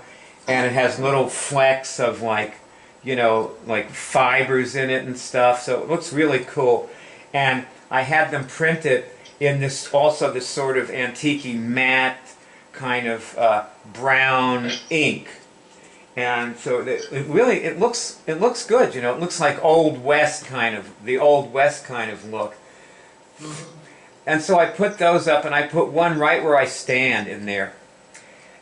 And it has little flecks of like, you know, like fibers in it and stuff, so it looks really cool. And I had them printed in this sort of antique-y matte kind of brown ink. And so it looks good, you know. It looks like the Old West kind of look. And so I put those up, and I put one right where I stand in there.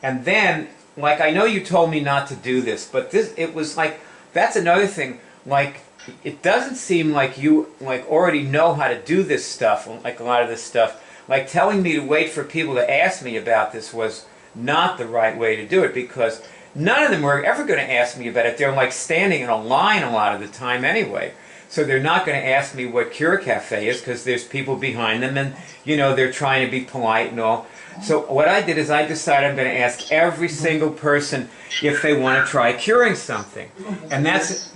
And then, like, I know you told me not to do this, but it was like, that's another thing, like, it doesn't seem like you, like, already know how to do this stuff, like a lot of this stuff. Like, telling me to wait for people to ask me about this was not the right way to do it, because none of them were ever going to ask me about it. They're, like, standing in a line a lot of the time anyway. So they're not going to ask me what Cure Cafe is, because there's people behind them, and, you know, they're trying to be polite and all. So what I did is I decided I'm going to ask every single person if they want to try curing something. And that's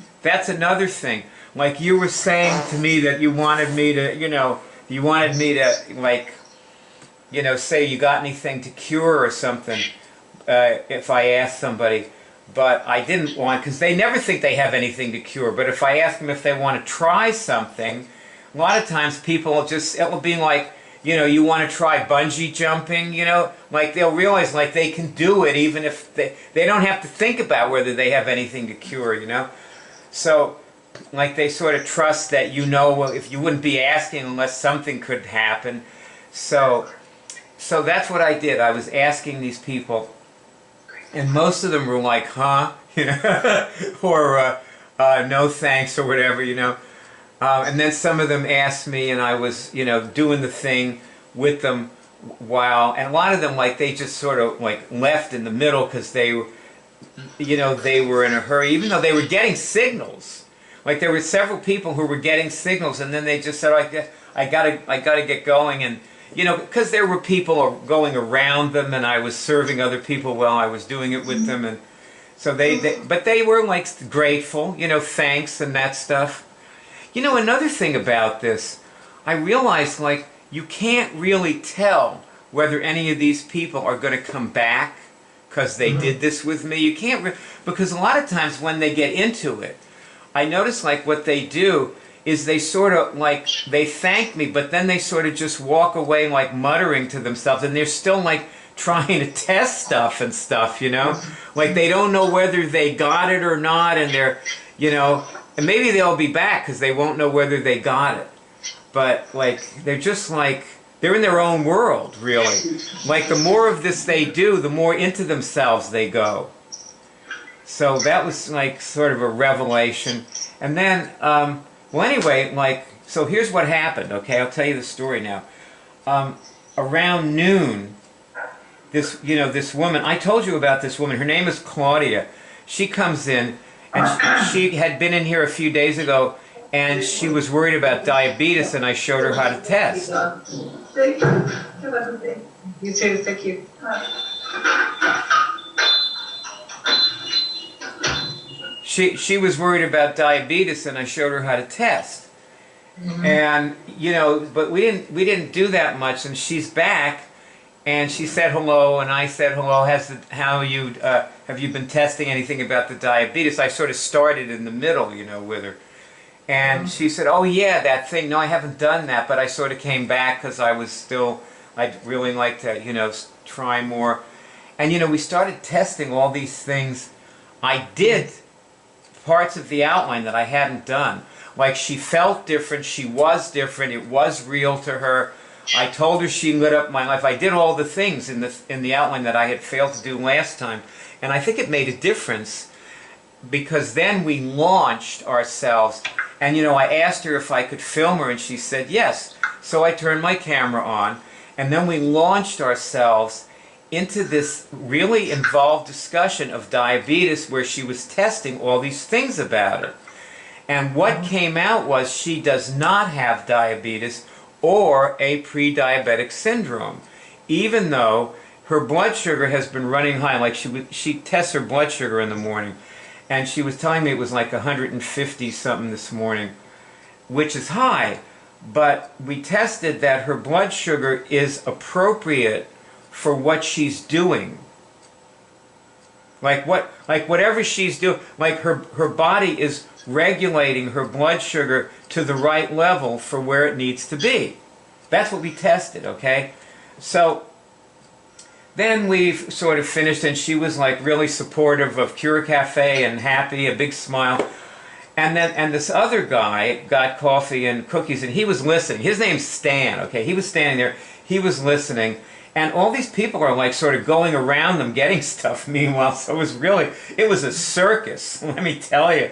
another thing. Like you were saying to me that you wanted me to, like, you know, say you got anything to cure or something if I asked somebody. But I didn't want, because they never think they have anything to cure. But if I ask them if they want to try something, a lot of times people will just, it will be like, you know, you want to try bungee jumping, you know, like they'll realize like they can do it even if they don't have to think about whether they have anything to cure, you know. So, like they sort of trust that you know, well, if you wouldn't be asking unless something could happen. So that's what I did. I was asking these people, and most of them were like, huh, you know, or no thanks or whatever, you know. And then some of them asked me, and I was, you know, doing the thing with them while, and a lot of them, like, they just sort of, like, left in the middle because they, you know, they were in a hurry, even though they were getting signals. Like, there were several people who were getting signals, and then they just said, I gotta get going, and, you know, because there were people going around them, and I was serving other people while I was doing it with them, and so but they were, like, grateful, you know, thanks and that stuff. You know, another thing about this, I realized, like, you can't really tell whether any of these people are going to come back because they did this with me. You can't, because a lot of times when they get into it, I noticed like what they do is they sort of like, they thank me, but then they sort of just walk away like muttering to themselves, and they're still like trying to test stuff and stuff, you know? Like they don't know whether they got it or not, and they're, you know, and maybe they'll be back because they won't know whether they got it. But like, they're just like, they're in their own world, really. Like the more of this they do, the more into themselves they go. So that was like sort of a revelation. And then, well anyway, like, so here's what happened, okay? I'll tell you the story now. Around noon, this woman, I told you about this woman, her name is Claudia. She comes in, and she had been in here a few days ago, and she was worried about diabetes, and I showed her how to test.
You too, thank you.
She was worried about diabetes, and I showed her how to test. And but we didn't do that much. And she's back, and she said hello, and I said hello. Have you been testing anything about the diabetes? I sort of started in the middle, with her. And she said, oh yeah, that thing. No, I haven't done that, but I sort of came back because I'd really like to, try more. And we started testing all these things. I did parts of the outline that I hadn't done. Like she felt different, she was different, it was real to her. I told her she lit up my life. I did all the things in the outline that I had failed to do last time. And I think it made a difference because then we launched ourselves. And I asked her if I could film her and she said yes. So I turned my camera on and then we launched ourselves into this really involved discussion of diabetes where she was testing all these things about it. And what came out was she does not have diabetes or a pre-diabetic syndrome, even though her blood sugar has been running high. Like she tests her blood sugar in the morning, and she was telling me it was like 150 something this morning, which is high. But we tested that her blood sugar is appropriate for what she's doing. Like whatever she's doing, like her body is regulating her blood sugar to the right level for where it needs to be. That's what we tested, okay? So then we've sort of finished, and she was like really supportive of Cure Cafe and happy, a big smile. And this other guy got coffee and cookies, and he was listening. His name's Stan, okay? He was standing there, he was listening. And all these people are like sort of going around them getting stuff meanwhile. So it was a circus, let me tell you.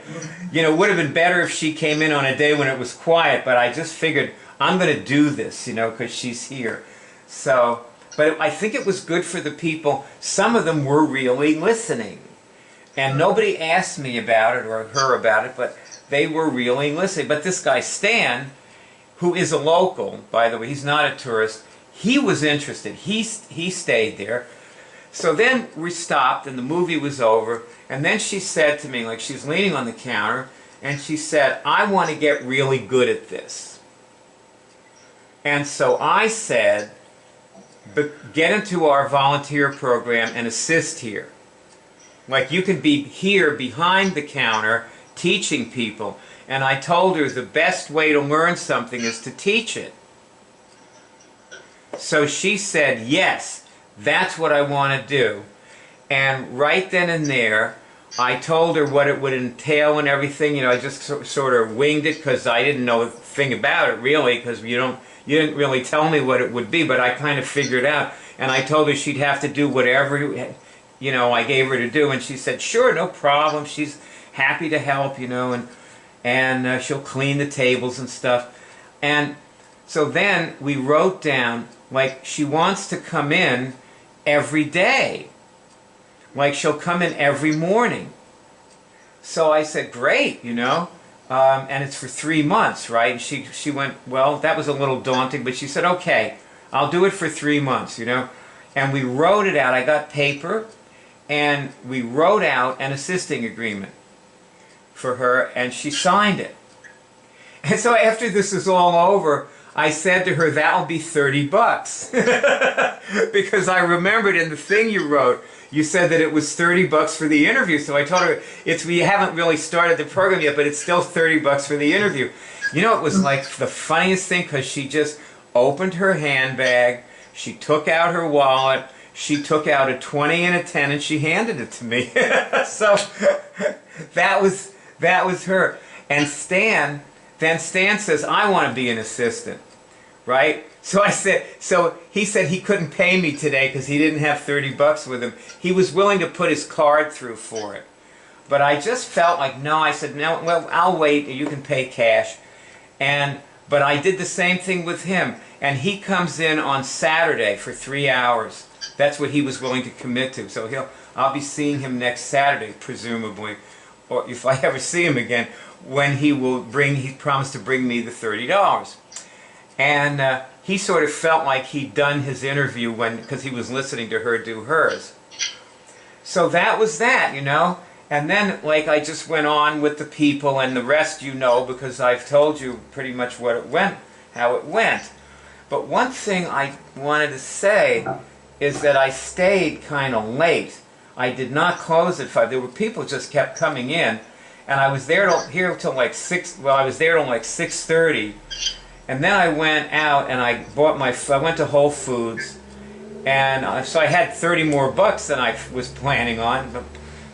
It would have been better if she came in on a day when it was quiet, but I just figured I'm going to do this, because she's here. So, but I think it was good for the people. Some of them were really listening. And nobody asked me about it or her about it, but they were really listening. But this guy, Stan, who is a local, by the way, he's not a tourist, he was interested. He stayed there. So then we stopped and the movie was over. And then she said to me, like she's leaning on the counter, and she said, I want to get really good at this. And so I said, get into our volunteer program and assist here. Like you can be here behind the counter teaching people. And I told her the best way to learn something is to teach it. So she said, yes, that's what I want to do. And right then and there, I told her what it would entail and everything. I just sort of winged it because I didn't know a thing about it really, because you didn't really tell me what it would be, but I kind of figured out. And I told her she'd have to do whatever, I gave her to do. And she said, sure, no problem. She's happy to help, and she'll clean the tables and stuff. And so then we wrote down, like, she wants to come in every day. Like, she'll come in every morning. So I said, great, and it's for 3 months, right? And she went, well, that was a little daunting, but she said, okay, I'll do it for 3 months, And we wrote it out. I got paper, and we wrote out an assisting agreement for her, and she signed it. And so after this is all over, I said to her, that'll be $30. Because I remembered in the thing you wrote, you said that it was $30 for the interview. So I told her, we haven't really started the program yet, but it's still $30 for the interview. You know, it was like the funniest thing, because she just opened her handbag, she took out her wallet, she took out a 20 and a 10, and she handed it to me. So that was her. And Stan says, I want to be an assistant, right? So he said he couldn't pay me today because he didn't have $30 with him. He was willing to put his card through for it. But I just felt like, no, I said, no, well, I'll wait, you can pay cash. But I did the same thing with him. And he comes in on Saturday for 3 hours. That's what he was willing to commit to. So I'll be seeing him next Saturday, presumably, or if I ever see him again, when he promised to bring me the $30. And he sort of felt like he'd done his interview because he was listening to her do hers. So that was that, you know. And then, like, I just went on with the people, and the rest you know, because I've told you pretty much how it went. But one thing I wanted to say is that I stayed kind of late. I did not close at 5. There were people just kept coming in, and I was there till like 6. Well, I was there till like 6:30, and then I went out and I went to Whole Foods, and so I had 30 more bucks than I was planning on.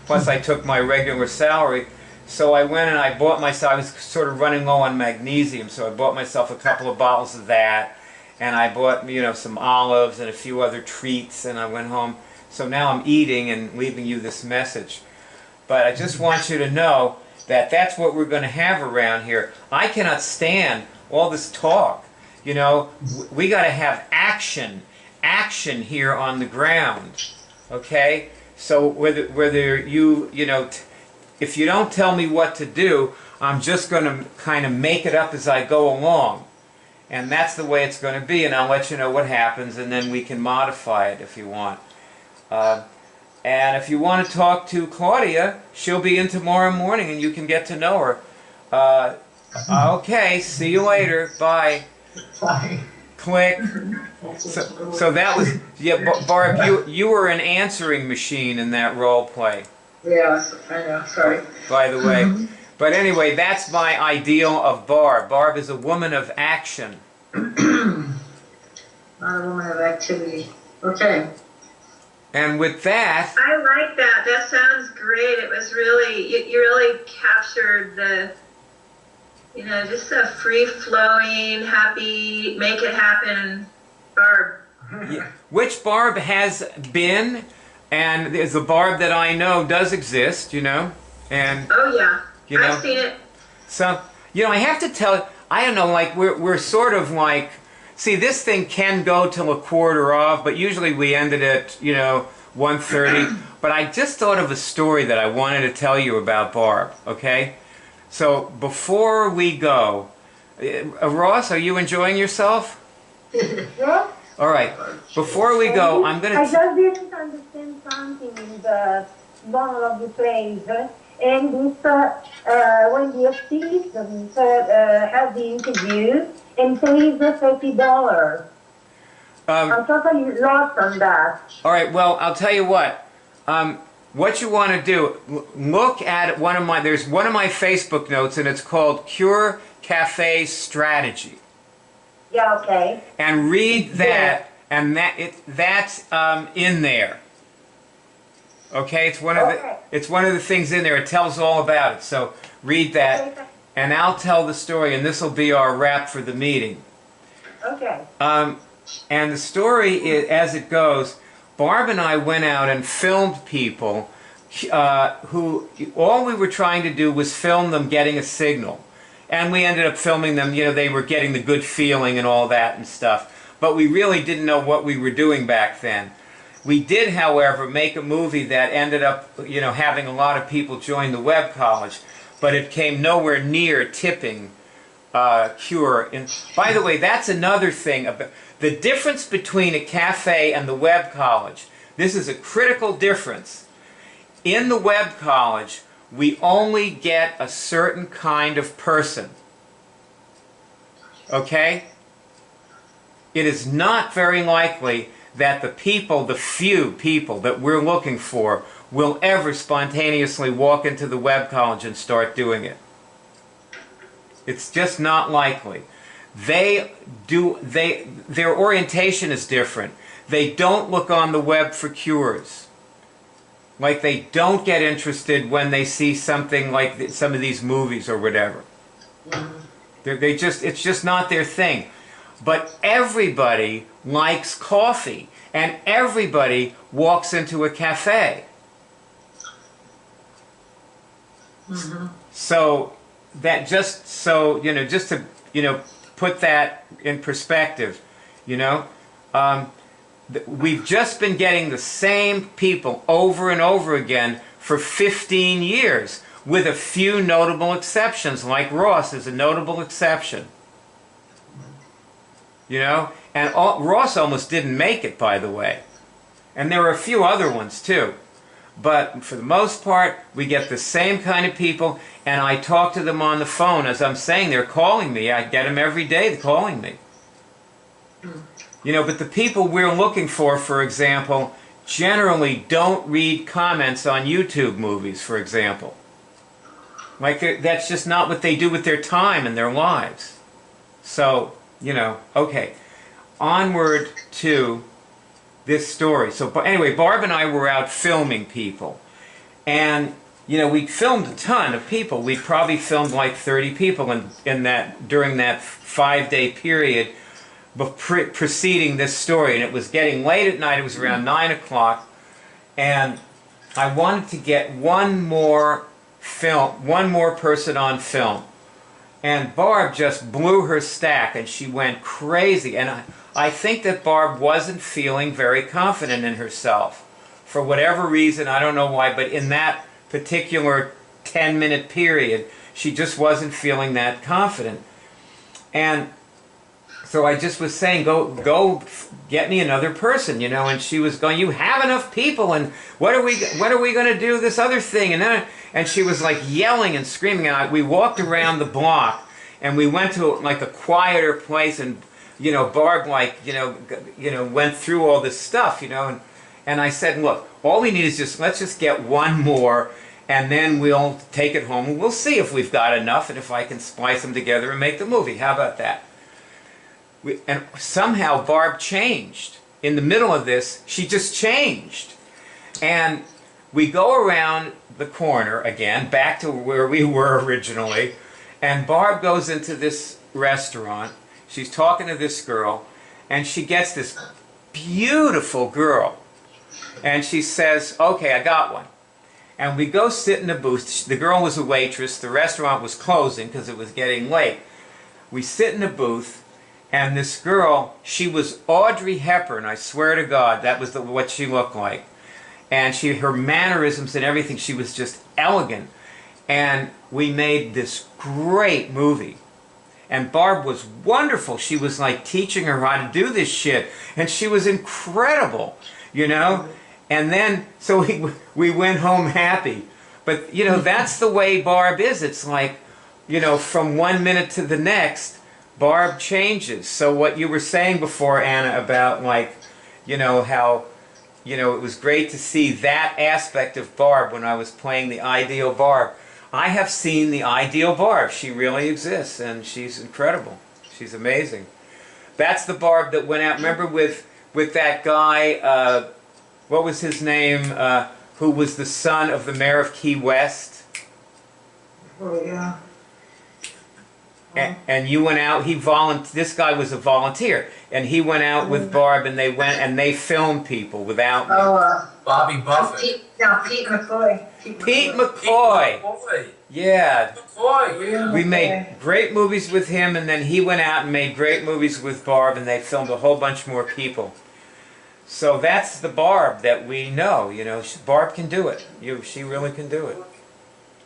Plus, I took my regular salary. So I went and I bought myself, I was sort of running low on magnesium, so I bought myself a couple of bottles of that. And I bought, you know, some olives and a few other treats, and I went home. So now I'm eating and leaving you this message. But I just want you to know that that's what we're going to have around here. I cannot stand all this talk. You know, we got to have action here on the ground. Okay? So whether you know, if you don't tell me what to do, I'm just going to kind of make it up as I go along. And that's the way it's going to be, and I'll let you know what happens, and then we can modify it if you want. And if you want to talk to Claudia, she'll be in tomorrow morning, and you can get to know her. Okay, see you later. Bye.
Bye.
Click. So that was, yeah, Barb, you were an answering machine in that role play.
Yes, I know, sorry.
By the way. But anyway, that's my ideal of Barb. Barb is a woman of action.
Not a woman of activity. Okay.
And with that...
I like that. That sounds great. It was really, you really captured the, you know, just a free-flowing, happy, make it happen Barb.
Yeah. Which Barb has been, and there's a Barb that I know does exist, you know. And
oh, yeah.
you know,
I've seen it.
So, you know, I have to tell, I don't know, like, we're sort of like, see, this thing can go till 1:15, but usually we ended at, you know, 1:30. But I just thought of a story that I wanted to tell you about Barb, okay? So, before we go, Ross, are you enjoying yourself?
Yeah?
All right. Before we go, I'm going to...
I just didn't understand something in the one of the plays. And this, when the assistant had the interview and pays the $30. I'm totally lost on that.
All right, well, I'll tell you what. What you want to do, look at there's one of my Facebook notes, and it's called Cure Cafe Strategy.
Yeah, okay.
And read that, and that's in there. Okay, it's one of the things in there. It tells all about it. So read that,
Okay.
and I'll tell the story, and this will be our wrap for the meeting.
Okay.
And the story is, as it goes, Barb and I went out and filmed people who all we were trying to do was film them getting a signal. And we ended up filming them, you know, they were getting the good feeling and all that and stuff. But we really didn't know what we were doing back then. We did, however, make a movie that ended up, you know, having a lot of people join the web college. But it came nowhere near tipping Cure. And by the way, that's another thing. The difference between a cafe and the web college, this is a critical difference. In the web college, we only get a certain kind of person. Okay? it is not very likely that the people, the few people that we're looking for, will ever spontaneously walk into the web college and start doing it. It's just not likely. Their orientation is different. They don't look on the web for cures. Like, they don't get interested when they see something like some of these movies or whatever. It's just not their thing. But everybody likes coffee, and everybody walks into a cafe. So that just to put that in perspective, we've just been getting the same people over and over again for 15 years, with a few notable exceptions, like Ross is a notable exception. And Ross almost didn't make it, by the way. And there were a few other ones too. But for the most part, we get the same kind of people, and I talk to them on the phone. As I'm saying, they're calling me. I get them every day calling me. But the people we're looking for example, generally don't read comments on YouTube movies, for example. Like, that's just not what they do with their time and their lives. So, okay. Onward to this story. So anyway, Barb and I were out filming people. And, we filmed a ton of people. We probably filmed like 30 people during that 5-day period preceding this story. And it was getting late at night. It was around 9 o'clock. And I wanted to get one more person on film. And Barb just blew her stack, and she went crazy. And I think that Barb wasn't feeling very confident in herself. For whatever reason, I don't know why, but in that particular 10-minute period, she just wasn't feeling that confident. And so I just was saying, go get me another person, and she was going, you have enough people, and what are we going to do this other thing? And she was like yelling and screaming. And we walked around the block, and we went to like a quieter place, and Barb went through all this stuff, and I said, look, all we need is let's just get one more, and then we'll take it home, and we'll see if we've got enough, and if I can splice them together and make the movie. How about that? And somehow Barb changed. In the middle of this, she just changed. And we go around the corner again, back to where we were originally, and Barb goes into this restaurant. She's talking to this girl, and she gets this beautiful girl. And she says, okay, I got one. And we go sit in a booth. The girl was a waitress. The restaurant was closing because it was getting late. We sit in a booth, and this girl, she was Audrey Hepburn, I swear to God, that was what she looked like. And her mannerisms and everything, she was just elegant. And we made this great movie. And Barb was wonderful. She was like teaching her how to do this shit. And she was incredible, And then, so we went home happy. But, that's the way Barb is. It's like, from 1 minute to the next, Barb changes. So what you were saying before, Anna, about like, how, it was great to see that aspect of Barb when I was playing the ideal Barb. I have seen the ideal Barb. She really exists, and she's incredible. She's amazing. That's the Barb that went out, remember with that guy, what was his name, who was the son of the mayor of Key West?
Oh, yeah.
And you went out, this guy was a volunteer, and he went out with Barb, and they filmed people without me.
Bobby Buffett.
Pete McCoy.
Pete McCoy. Yeah.
McCoy.
We made great movies with him, and then he went out and made great movies with Barb, and they filmed a whole bunch more people. So that's the Barb that we know, Barb can do it. She really can do it.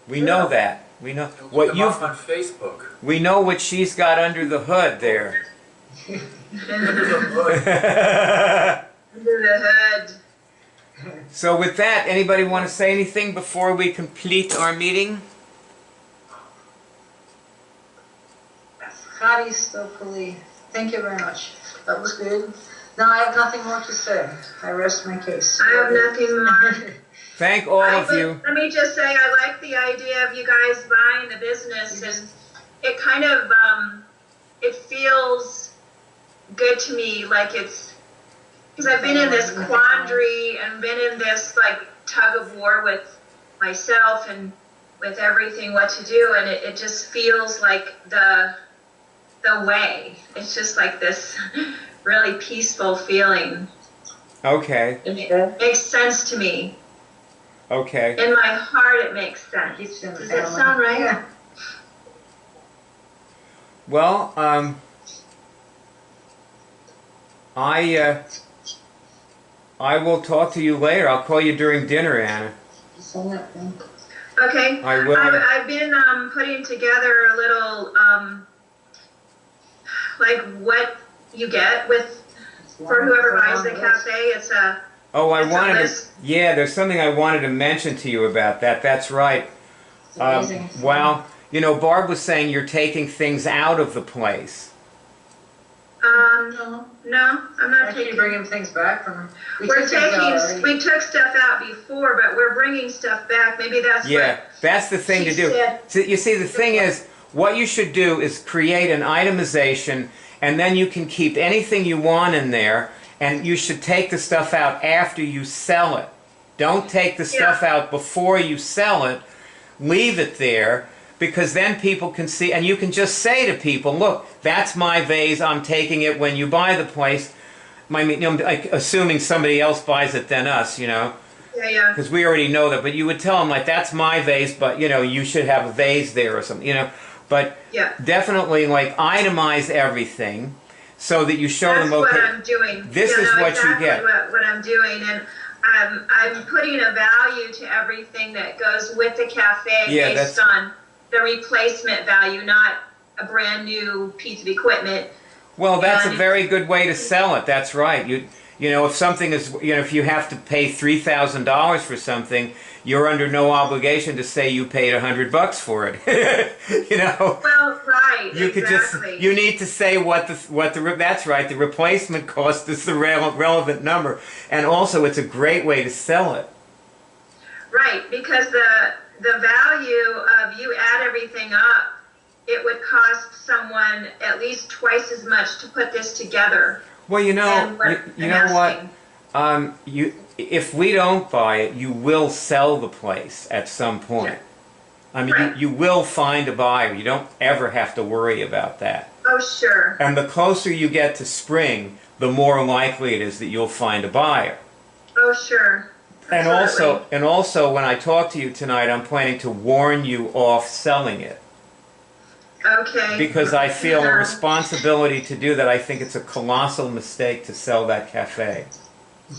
We know that. We know what you've
on Facebook.
We know what she's got under the hood there.
Under the hood.
So with that, anybody want to say anything before we complete our meeting?
Hari Stokely, thank you very much. that was good. No, I have nothing more to say. I rest my case.
I have nothing more.
Thank all of you.
Let me just say, I like the idea of you guys buying the business, and it kind of, it feels good to me, like it's, because I've been in this quandary and been in this like tug of war with myself and with everything, what to do, and it just feels like the way. It's just like this really peaceful feeling.
Okay.
It makes sense to me.
Okay.
In my heart, it makes sense. Does that sound right?
Yeah.
Well, I will talk to you later. I'll call you during dinner, Anna.
Send that thing.
Okay.
I will.
I've been putting together a little like what you get with for whoever buys the cafe. It's a
Oh, I
It's a
wanted to.
list.
Yeah, there's something I wanted to mention to you about that. That's right.
It's amazing.
Well, you know, Barb was saying you're taking things out of the place.
no, I'm not
Actually
taking.
bringing things back from.
We're
took things out already.
we took stuff out before, but we're bringing stuff back. Maybe that's
Yeah,
what
that's the thing
she
to do.
said.
So, you see, the thing is, what you should do is create an itemization, and then you can keep anything you want in there, and you should take the stuff out after you sell it. Don't take the stuff out before you sell it. Leave it there, because then people can see, and you can just say to people, look, that's my vase, I'm taking it when you buy the place. I mean, you know, like, assuming somebody else buys it than us, you know.
Yeah.
Because we already know that, but you would tell them, like, that's my vase, but, you know, you should have a vase there or something, you know. But
Yeah.
definitely, like, itemize everything so that you show
That's
them, okay,
what I'm doing.
this is what you
exactly
get.
What I'm doing, and I'm putting a value to everything that goes with the cafe
Yeah,
based on the replacement value, not a brand new piece of equipment.
Well, that's a
And-
very good way to sell it. That's right. You know, if something is, you know, if you have to pay $3,000 for something, you're under no obligation to say you paid $100 for it. You know.
Well, right.
You could
exactly.
just, you need to say that's right, the replacement cost is the relevant number. And also, it's a great way to sell it.
Right, because the value of you add everything up, it would cost someone at least twice as much to put this together.
Well, you know,
than what
you
I'm
know what?
asking.
If we don't buy it, you will sell the place at some point. I mean,
Right.
you will find a buyer. You don't ever have to worry about that.
Oh, sure.
And the closer you get to spring, the more likely it is that you'll find a buyer.
Oh, sure.
And
Absolutely.
also, when I talk to you tonight, I'm planning to warn you off selling it.
Okay.
Because I feel a
Yeah.
responsibility to do that. I think it's a colossal mistake to sell that cafe.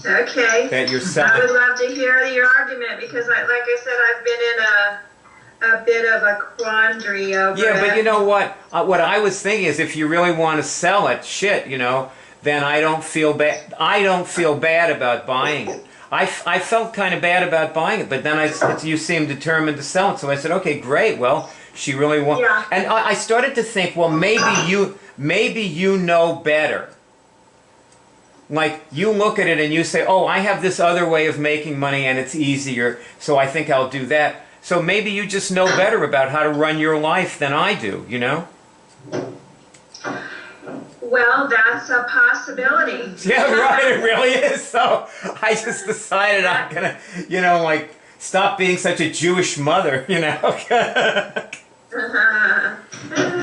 Okay.
That you're
I
selling.
would love to hear your argument because, like I said, I've been in a bit of a quandary over
Yeah, but
it.
you know what? What I was thinking is, if you really want to sell it, shit, you know, then I don't feel bad. I don't feel bad about buying it. I felt kind of bad about buying it, but then you seemed determined to sell it, so I said, okay, great. Well, she really wants.
Yeah.
And I started to think, well, maybe you know better. Like, you look at it and you say, oh, I have this other way of making money and it's easier, so I think I'll do that. So maybe you just know better about how to run your life than I do, you know?
Well, that's a possibility.
Yeah, right, it really is. So I just decided I'm gonna, you know, like, stop being such a Jewish mother, you know?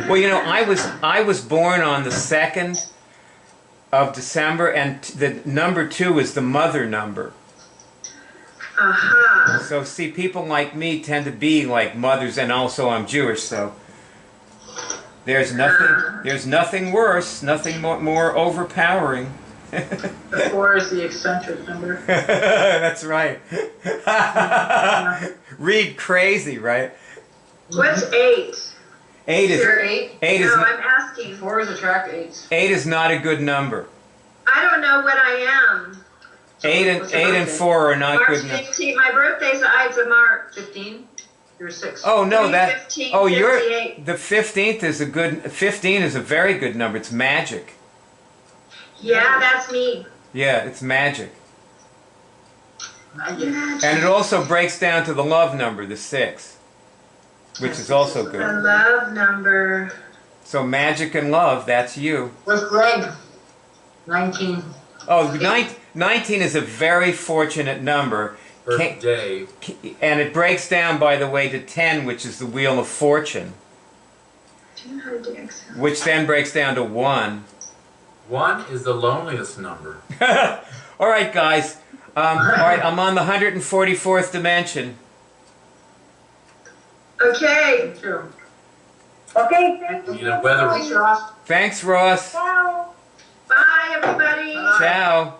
Well, you know, I was born on the 2nd of December, and the number 2 is the mother number.
Aha.
So, see, people like me tend to be like mothers, and also I'm Jewish, so there's nothing worse, nothing more overpowering.
The 4 is the eccentric number.
That's right. Read crazy, right?
What's 8?
8 is
You're 8.
8 is
No, I'm asking.
4s attract 8s.
8 is not a good number.
I don't know what I am.
8
What's your
and
birthday?
4 are not
March
good enough.
15th. My birthday's the Ides of March.
15. You're 6.
Oh no, that
15,
oh you're
58.
the 15th is a good 15 is a very good number. It's magic.
Yeah, that's me.
Yeah, it's magic.
Magic.
And it also breaks down to the love number, the 6, which is also
The
good.
love number.
So magic and love, that's you.
What's Greg? 19.
Oh, 19 is a very fortunate number.
Birthday.
And it breaks down, by the way, to 10, which is the wheel of fortune,
Do you know how to do Excel?
which then breaks down to 1.
1 is the loneliest number.
All right, guys. All right, I'm on the 144th dimension.
Okay.
True.
Okay, thank you.
You know, whether
Thanks, Ross.
Thanks, Ross.
Ciao.
Bye, everybody.
Ciao.